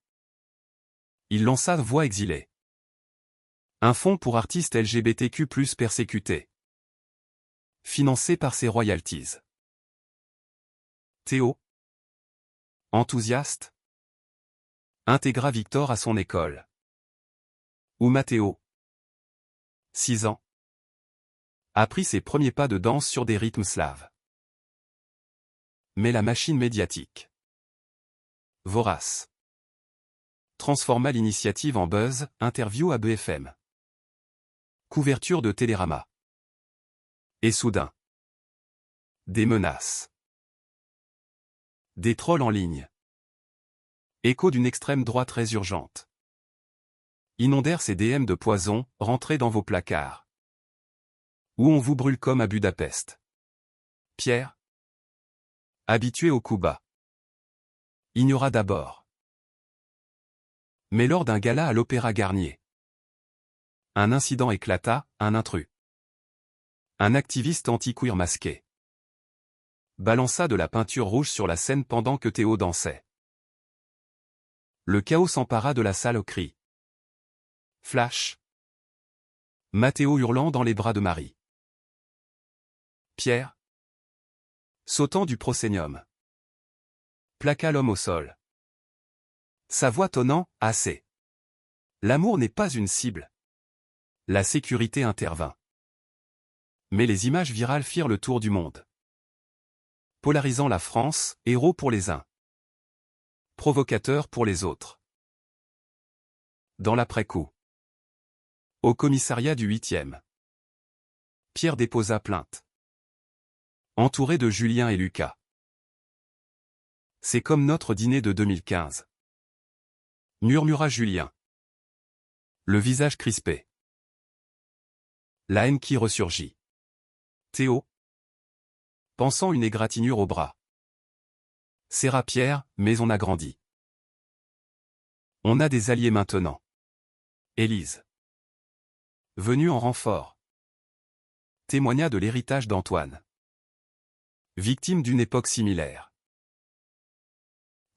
il lança Voix exilée. Un fonds pour artistes LGBTQ+ persécutés. Financé par ses royalties. Théo, enthousiaste, intégra Victor à son école. Où Mathéo, 6 ans, apprit ses premiers pas de danse sur des rythmes slaves. Mais la machine médiatique, vorace, transforma l'initiative en buzz, interview à BFM. Couverture de Télérama. Et soudain, des menaces. Des trolls en ligne. Écho d'une extrême droite résurgente. Inondèrent ces DM de poison, rentrez dans vos placards. Où on vous brûle comme à Budapest. Pierre, habitué au coup bas, ignora d'abord. Mais lors d'un gala à l'Opéra Garnier, un incident éclata, un intrus. Un activiste anti-queer masqué balança de la peinture rouge sur la scène pendant que Théo dansait. Le chaos s'empara de la salle au cri. Flash. Mathéo hurlant dans les bras de Marie. Pierre, sautant du proscénium, plaqua l'homme au sol. Sa voix tonnant, assez. L'amour n'est pas une cible. La sécurité intervint. Mais les images virales firent le tour du monde. Polarisant la France, héros pour les uns. Provocateur pour les autres. Dans l'après-coup. Au commissariat du 8e. Pierre déposa plainte. Entouré de Julien et Lucas. C'est comme notre dîner de 2015. Murmura Julien. Le visage crispé. La haine qui ressurgit. Théo, pensant une égratignure au bras. Serra Pierre, mais on a grandi. On a des alliés maintenant. Élise. Venue en renfort. Témoigna de l'héritage d'Antoine. Victime d'une époque similaire.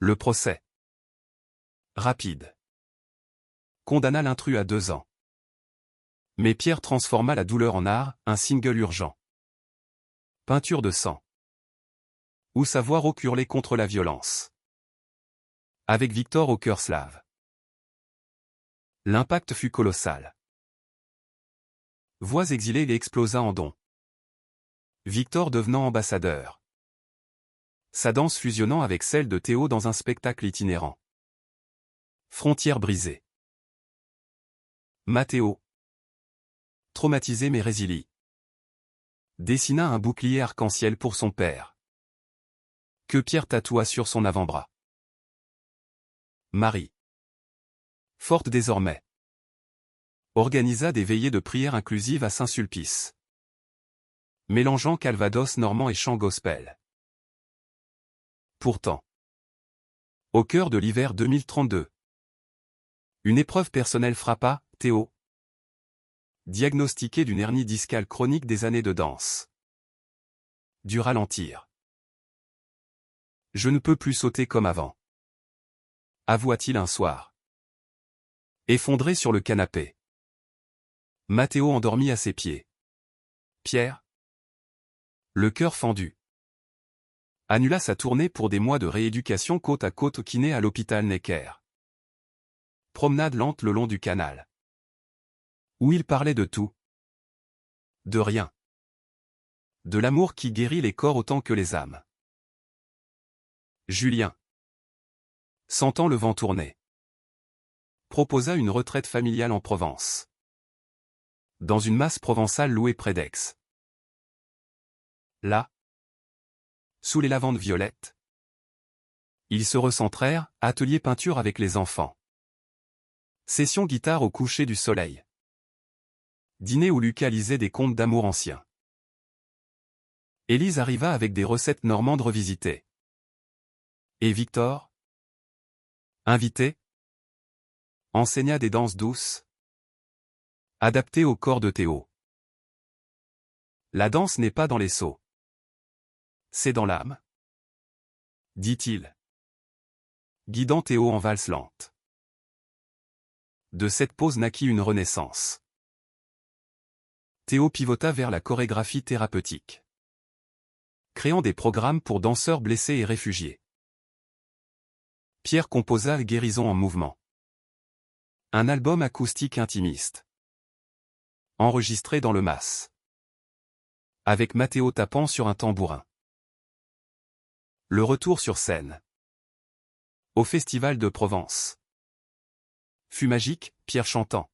Le procès. Rapide. Condamna l'intrus à 2 ans. Mais Pierre transforma la douleur en art, un single urgent. Peinture de sang. Ou savoir au hurler contre la violence. Avec Victor au cœur slave. L'impact fut colossal. Voix exilée et explosa en dons. Victor devenant ambassadeur. Sa danse fusionnant avec celle de Théo dans un spectacle itinérant. Frontières brisées. Mathéo, traumatisé mais résilient, dessina un bouclier arc-en-ciel pour son père. Que Pierre tatoua sur son avant-bras. Marie, forte désormais, organisa des veillées de prière inclusives à Saint-Sulpice, mélangeant calvados normand et chant gospel. Pourtant, au cœur de l'hiver 2032, une épreuve personnelle frappa Théo, diagnostiqué d'une hernie discale chronique des années de danse. Du ralentir. Je ne peux plus sauter comme avant, avoua-t-il un soir. Effondré sur le canapé, Matteo endormi à ses pieds. Pierre, le cœur fendu, annula sa tournée pour des mois de rééducation côte à côte au kiné à l'hôpital Necker. Promenade lente le long du canal, où il parlait de tout. De rien. De l'amour qui guérit les corps autant que les âmes. Julien, sentant le vent tourner, proposa une retraite familiale en Provence, dans une masse provençale louée près d'Aix. Là, sous les lavandes violettes, ils se recentrèrent, atelier peinture avec les enfants. Session guitare au coucher du soleil. Dîner où Lucas lisait des contes d'amour anciens. Élise arriva avec des recettes normandes revisitées. Et Victor, invité, enseigna des danses douces, adaptées au corps de Théo. La danse n'est pas dans les seaux. C'est dans l'âme, dit-il, guidant Théo en valse lente. De cette pause naquit une renaissance. Théo pivota vers la chorégraphie thérapeutique, créant des programmes pour danseurs blessés et réfugiés. Pierre composa Guérison en mouvement, un album acoustique intimiste, enregistré dans le Mas, avec Matteo tapant sur un tambourin. Le retour sur scène, au Festival de Provence, fut magique, Pierre chantant,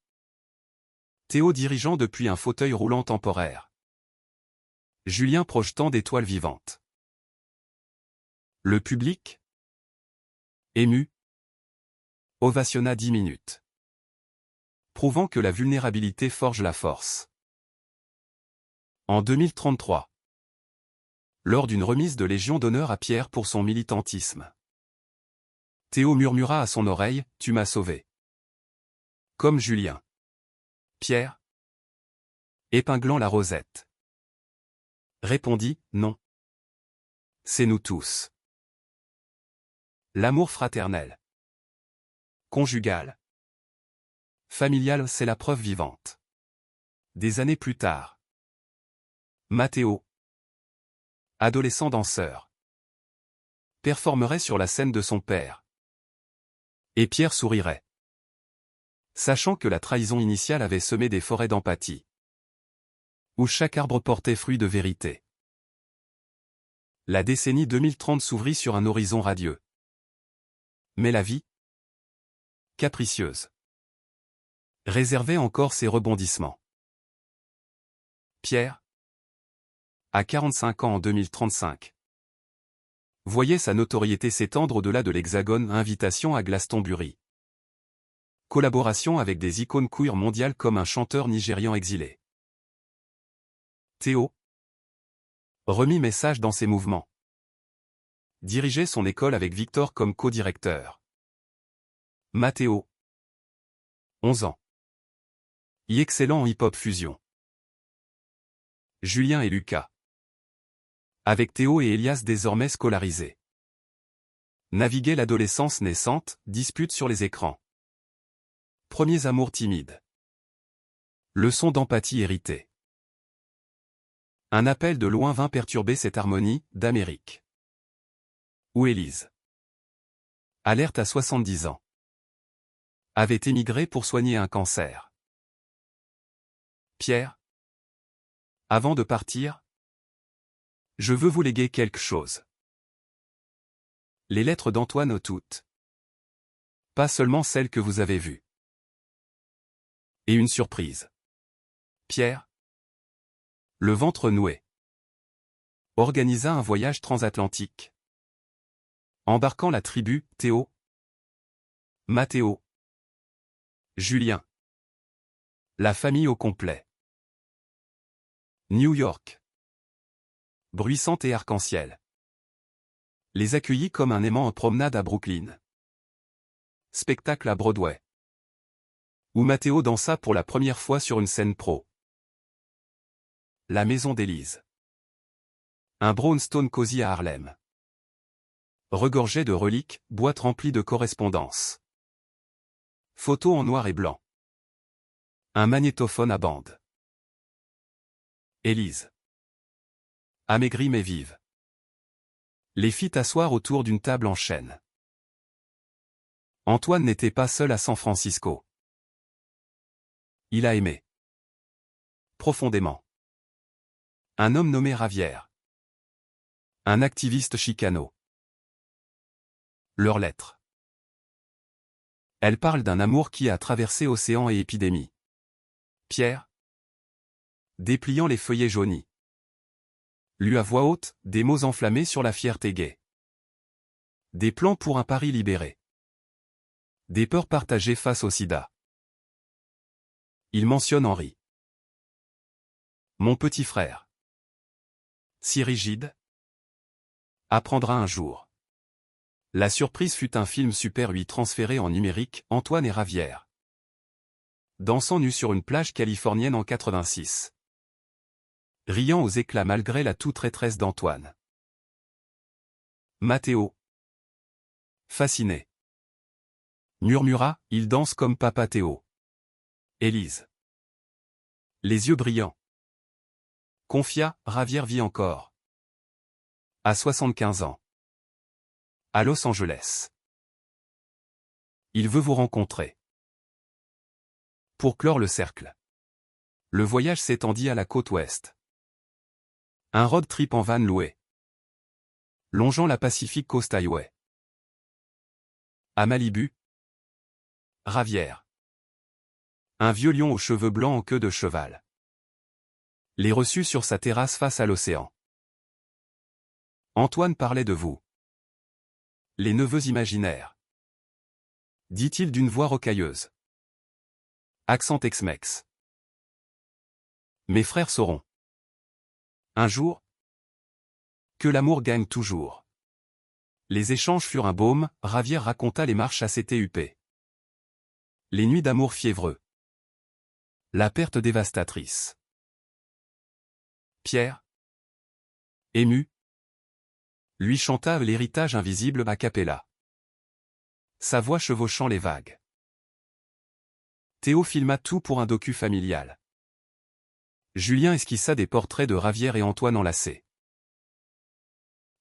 Théo dirigeant depuis un fauteuil roulant temporaire, Julien projetant des toiles vivantes. Le public, ému, ovationna 10 minutes, prouvant que la vulnérabilité forge la force. En 2033, lors d'une remise de Légion d'honneur à Pierre pour son militantisme, Théo murmura à son oreille, « Tu m'as sauvé. » Comme Julien. Pierre, épinglant la rosette, répondit, « Non. C'est nous tous. » L'amour fraternel, conjugal, familial, c'est la preuve vivante. Des années plus tard, Matteo, adolescent danseur, performerait sur la scène de son père. Et Pierre sourirait, sachant que la trahison initiale avait semé des forêts d'empathie, où chaque arbre portait fruit de vérité. La décennie 2030 s'ouvrit sur un horizon radieux. Mais la vie, capricieuse, réservait encore ses rebondissements. Pierre, à 45 ans en 2035, voyait sa notoriété s'étendre au-delà de l'Hexagone. Invitation à Glastonbury. Collaboration avec des icônes queer mondiales comme un chanteur nigérian exilé. Théo remit message dans ses mouvements. Dirigeait son école avec Victor comme co-directeur. Matteo, 11 ans. Y excellant en hip-hop fusion. Julien et Lucas, avec Théo et Elias désormais scolarisés. Naviguait l'adolescence naissante, dispute sur les écrans. Premiers amours timides. Leçon d'empathie héritée. Un appel de loin vint perturber cette harmonie, d'Amérique. Où Élise, alerte à 70 ans, avait émigré pour soigner un cancer. Pierre, avant de partir, je veux vous léguer quelque chose. Les lettres d'Antoine toutes. Pas seulement celles que vous avez vues. Et une surprise. Pierre, le ventre noué, organisa un voyage transatlantique, embarquant la tribu, Théo, Mathéo. Julien. La famille au complet. New York. Bruissante et arc-en-ciel. Les accueillit comme un aimant en promenade à Brooklyn. Spectacle à Broadway. Où Mathéo dansa pour la première fois sur une scène pro. La maison d'Élise. Un brownstone cosy à Harlem. Regorgé de reliques, boîte remplie de correspondances. Photos en noir et blanc. Un magnétophone à bande. Élise. Amaigrie mais vive. Les fit asseoir autour d'une table en chêne. Antoine n'était pas seul à San Francisco. Il a aimé. Profondément. Un homme nommé Ravière. Un activiste chicano. Leurs lettres. Elles parlent d'un amour qui a traversé océan et épidémie. Pierre. Dépliant les feuillets jaunis. Lu à voix haute, des mots enflammés sur la fierté gay. Des plans pour un Paris libéré. Des peurs partagées face au sida. Il mentionne Henri. Mon petit frère. Si rigide. Apprendra un jour. La surprise fut un film Super 8 transféré en numérique, Antoine et Ravière. Dansant nus sur une plage californienne en 86. Riant aux éclats malgré la toute-traîtresse d'Antoine. Mathéo. Fasciné. Murmura, il danse comme Papa Théo. Élise. Les yeux brillants. Confia, Ravière vit encore. À 75 ans. À Los Angeles. Il veut vous rencontrer. Pour clore le cercle. Le voyage s'étendit à la côte ouest. Un road trip en van loué. Longeant la Pacific Coast Highway. À Malibu. Ravière. Un vieux lion aux cheveux blancs en queue de cheval. Les reçut sur sa terrasse face à l'océan. Antoine parlait de vous. Les neveux imaginaires. Dit-il d'une voix rocailleuse. Accent Tex-Mex. Mes frères sauront. Un jour. Que l'amour gagne toujours. Les échanges furent un baume, Ravière raconta les marches à CTUP. Les nuits d'amour fiévreux. La perte dévastatrice. Pierre. Ému. Lui chanta l'héritage invisible a cappella. Sa voix chevauchant les vagues. Théo filma tout pour un docu familial. Julien esquissa des portraits de Ravière et Antoine enlacés.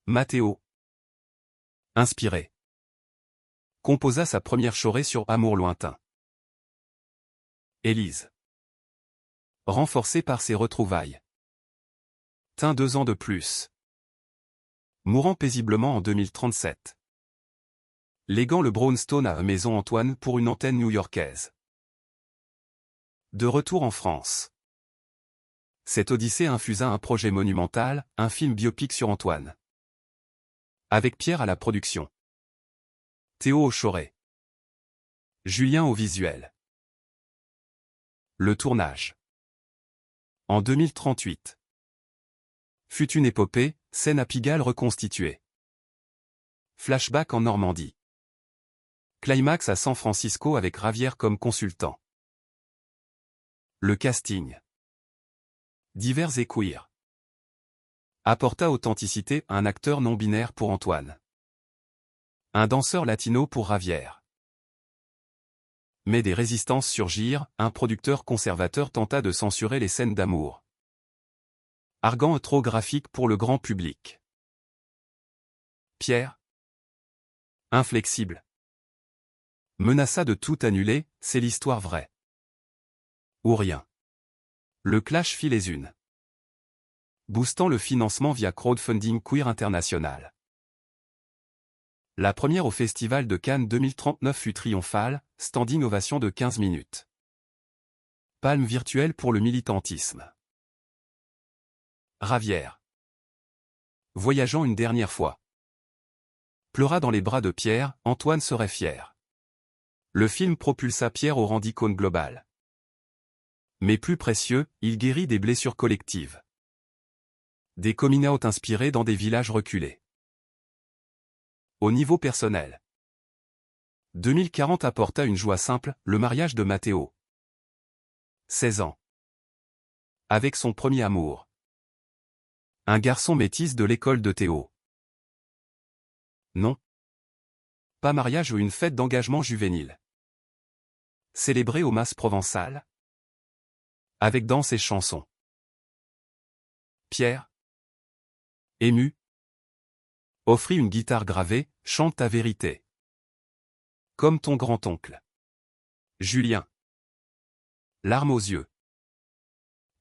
Mathéo. Inspiré. Composa sa première chorée sur Amour lointain. Élise. Renforcée par ses retrouvailles. Tint 2 ans de plus. Mourant paisiblement en 2037. Léguant le brownstone à Maison Antoine pour une antenne new-yorkaise. De retour en France. Cette odyssée infusa un projet monumental, un film biopic sur Antoine. Avec Pierre à la production. Théo au choré. Julien au visuel. Le tournage. En 2038. Fut une épopée, scène à Pigalle reconstituée. Flashback en Normandie. Climax à San Francisco avec Ravière comme consultant. Le casting. Divers et queer. Apporta authenticité à un acteur non-binaire pour Antoine. Un danseur latino pour Ravière. Mais des résistances surgirent, un producteur conservateur tenta de censurer les scènes d'amour. Argan trop graphique pour le grand public. Pierre. Inflexible. Menaça de tout annuler, c'est l'histoire vraie. Ou rien. Le clash fit les unes. Boostant le financement via crowdfunding queer international. La première au Festival de Cannes 2039 fut triomphale, standing ovation de 15 minutes. Palme virtuelle pour le militantisme. Ravière. Voyageant une dernière fois. Pleura dans les bras de Pierre, Antoine serait fier. Le film propulsa Pierre au rang d'icône globale. Mais plus précieux, il guérit des blessures collectives. Des coming out inspirés dans des villages reculés. Au niveau personnel. 2040 apporta une joie simple, le mariage de Matteo. 16 ans. Avec son premier amour. Un garçon métis de l'école de Théo. Non. Pas mariage ou une fête d'engagement juvénile. Célébré au mas provençal. Avec danse et chansons. Pierre. Ému. Offrit une guitare gravée, chante ta vérité. Comme ton grand-oncle. Julien. Larmes aux yeux.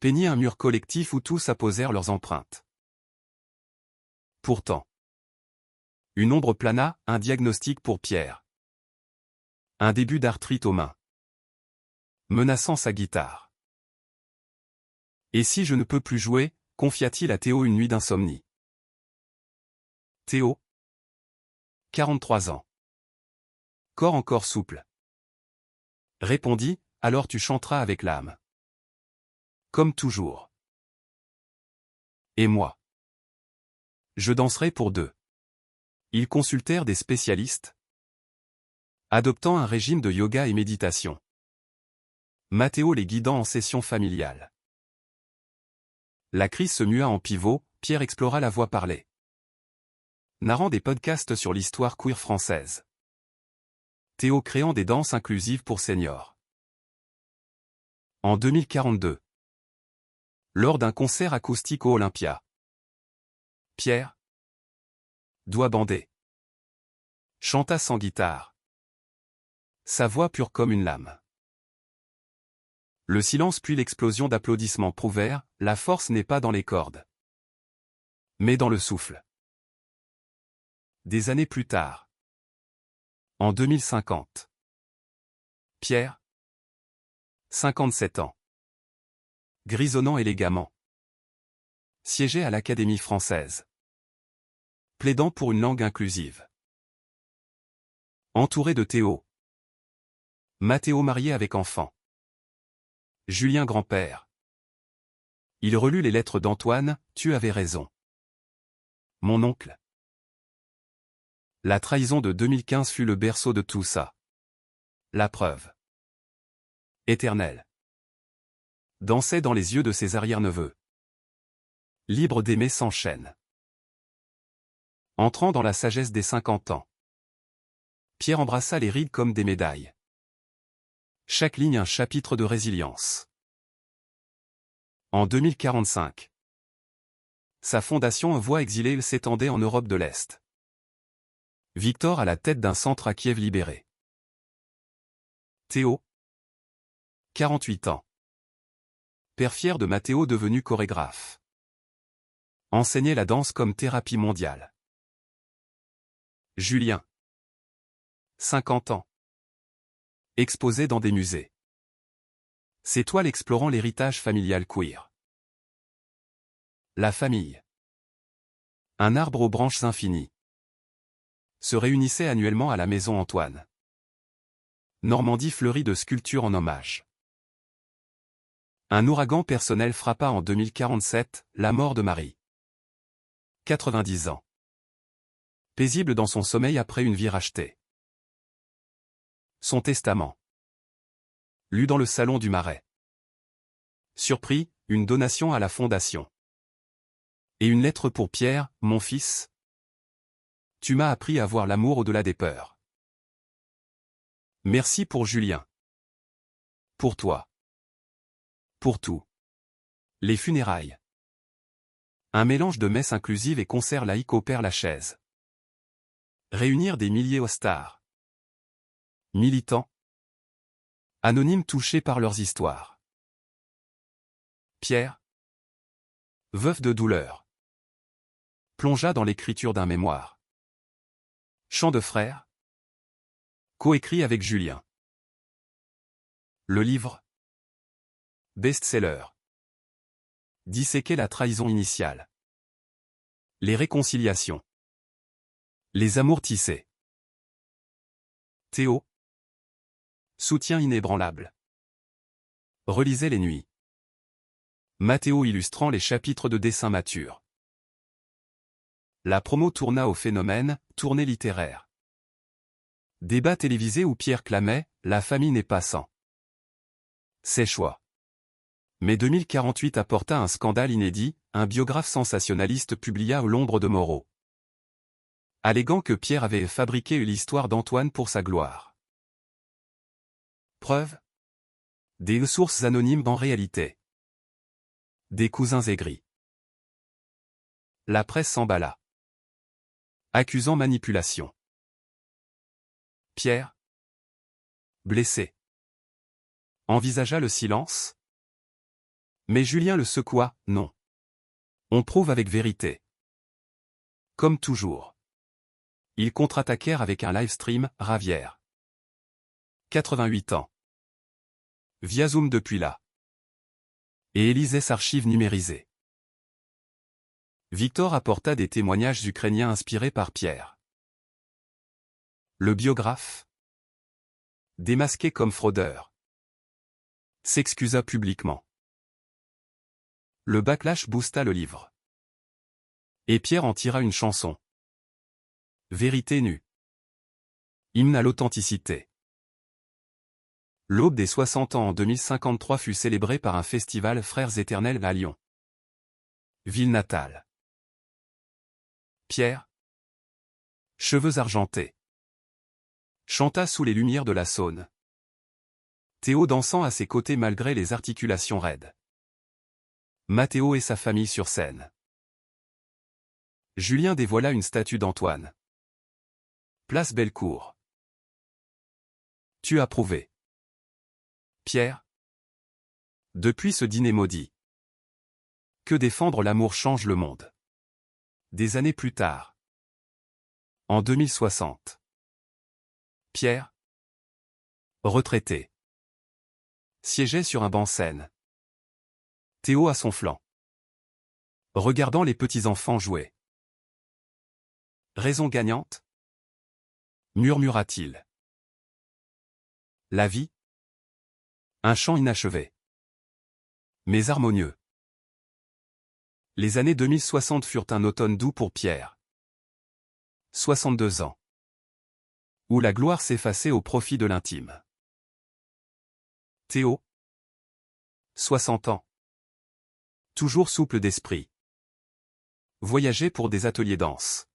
Peignit un mur collectif où tous apposèrent leurs empreintes. Pourtant. Une ombre plana, un diagnostic pour Pierre. Un début d'arthrite aux mains. Menaçant sa guitare. Et si je ne peux plus jouer, confia-t-il à Théo une nuit d'insomnie. Théo. 43 ans. Corps encore souple. Répondit, alors tu chanteras avec l'âme. Comme toujours. Et moi. Je danserai pour deux. Ils consultèrent des spécialistes, adoptant un régime de yoga et méditation. Matteo les guidant en session familiale. La crise se mua en pivot, Pierre explora la voix parlée. Narrant des podcasts sur l'histoire queer française. Théo créant des danses inclusives pour seniors. En 2042. Lors d'un concert acoustique au Olympia. Pierre. Doigt bandé. Chanta sans guitare. Sa voix pure comme une lame. Le silence puis l'explosion d'applaudissements prouvèrent, la force n'est pas dans les cordes. Mais dans le souffle. Des années plus tard. En 2050. Pierre. 57 ans. Grisonnant élégamment. Siégeait à l'Académie française. Plaidant pour une langue inclusive. Entouré de Théo. Matteo marié avec enfant. Julien grand-père. Il relut les lettres d'Antoine, tu avais raison. Mon oncle. La trahison de 2015 fut le berceau de tout ça. La preuve. Éternelle. Dansait dans les yeux de ses arrière-neveux. Libre d'aimer sans chaîne. Entrant dans la sagesse des 50 ans. Pierre embrassa les rides comme des médailles. Chaque ligne un chapitre de résilience. En 2045. Sa fondation Voix exilée s'étendait en Europe de l'Est. Victor à la tête d'un centre à Kiev libéré. Théo. 48 ans. Père fier de Matteo devenu chorégraphe. Enseignait la danse comme thérapie mondiale. Julien. 50 ans. Exposé dans des musées. Ses toiles explorant l'héritage familial queer. La famille. Un arbre aux branches infinies. Se réunissait annuellement à la maison Antoine. Normandie fleurie de sculptures en hommage. Un ouragan personnel frappa en 2047, la mort de Marie. 90 ans. Paisible dans son sommeil après une vie rachetée. Son testament. Lu dans le salon du Marais. Surpris, une donation à la fondation. Et une lettre pour Pierre, mon fils. Tu m'as appris à voir l'amour au-delà des peurs. Merci pour Julien. Pour toi. Pour tout. Les funérailles. Un mélange de messe inclusive et concert laïque au Père-Lachaise. Réunir des milliers aux stars. Militants. Anonymes touchés par leurs histoires. Pierre. Veuf de douleur. Plongea dans l'écriture d'un mémoire. Chant de frère. Coécrit avec Julien. Le livre. Best-seller. Disséquer la trahison initiale. Les réconciliations. Les amours tissés. Théo. Soutien inébranlable. Relisez les nuits. Mathéo illustrant les chapitres de dessins matures. La promo tourna au phénomène, tournée littéraire. Débat télévisé où Pierre clamait « La famille n'est pas sans ». Ses choix. Mais 2048 apporta un scandale inédit, un biographe sensationnaliste publia l'ombre de Moreau. Alléguant que Pierre avait fabriqué l'histoire d'Antoine pour sa gloire. Preuve. Des sources anonymes en réalité. Des cousins aigris. La presse s'emballa. Accusant manipulation. Pierre, blessé, envisagea le silence. Mais Julien le secoua, non. On prouve avec vérité. Comme toujours. Ils contre-attaquèrent avec un live stream, Ravière. 88 ans. Via Zoom depuis là. Et élisait s'archive numérisée. Victor apporta des témoignages ukrainiens inspirés par Pierre. Le biographe, démasqué comme fraudeur, s'excusa publiquement. Le backlash boosta le livre. Et Pierre en tira une chanson. Vérité nue. Hymne à l'authenticité. L'aube des 60 ans en 2053 fut célébrée par un festival Frères Éternels à Lyon. Ville natale. Pierre, cheveux argentés, chanta sous les lumières de la Saône. Théo dansant à ses côtés malgré les articulations raides. Mathéo et sa famille sur scène. Julien dévoila une statue d'Antoine. Place Bellecour. Tu as prouvé. Pierre. Depuis ce dîner maudit. Que défendre l'amour change le monde. Des années plus tard. En 2060. Pierre. Retraité. Siégeait sur un banc scène. Théo à son flanc. Regardant les petits-enfants jouer. Raison gagnante? Murmura-t-il. La vie? Un chant inachevé. Mais harmonieux. Les années 2060 furent un automne doux pour Pierre. 62 ans. Où la gloire s'effaçait au profit de l'intime. Théo. 60 ans. Toujours souple d'esprit. Voyager pour des ateliers danse.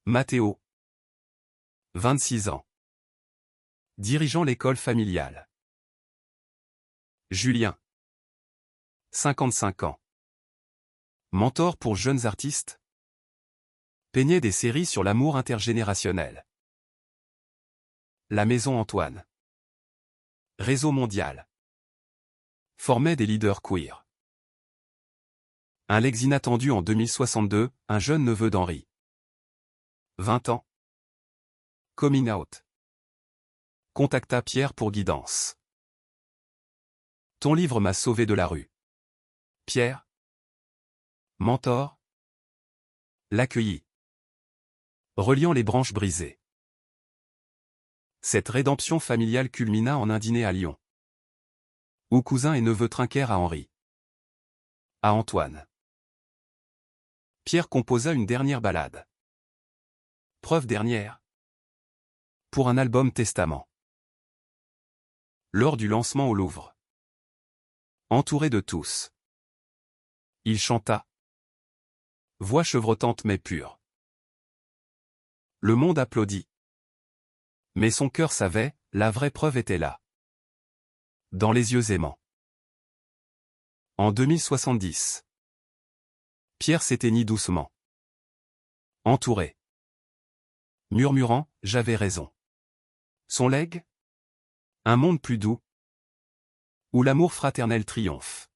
Mathéo. 26 ans. Dirigeant l'école familiale. Julien. 55 ans. Mentor pour jeunes artistes. Peignait des séries sur l'amour intergénérationnel. La Maison Antoine. Réseau mondial. Formait des leaders queer. Un legs inattendu en 2062, un jeune neveu d'Henri. 20 ans. Coming out. Contacta Pierre pour guidance. Ton livre m'a sauvé de la rue. Pierre. Mentor. L'accueillit. Reliant les branches brisées. Cette rédemption familiale culmina en un dîner à Lyon. Où cousins et neveux trinquèrent à Henri. À Antoine. Pierre composa une dernière ballade. Preuve dernière. Pour un album testament. Lors du lancement au Louvre. Entouré de tous. Il chanta. Voix chevrotante mais pure. Le monde applaudit. Mais son cœur savait, la vraie preuve était là. Dans les yeux aimants. En 2070. Pierre s'éteignit doucement. Entouré. Murmurant, j'avais raison. Son legs? Un monde plus doux. Où l'amour fraternel triomphe.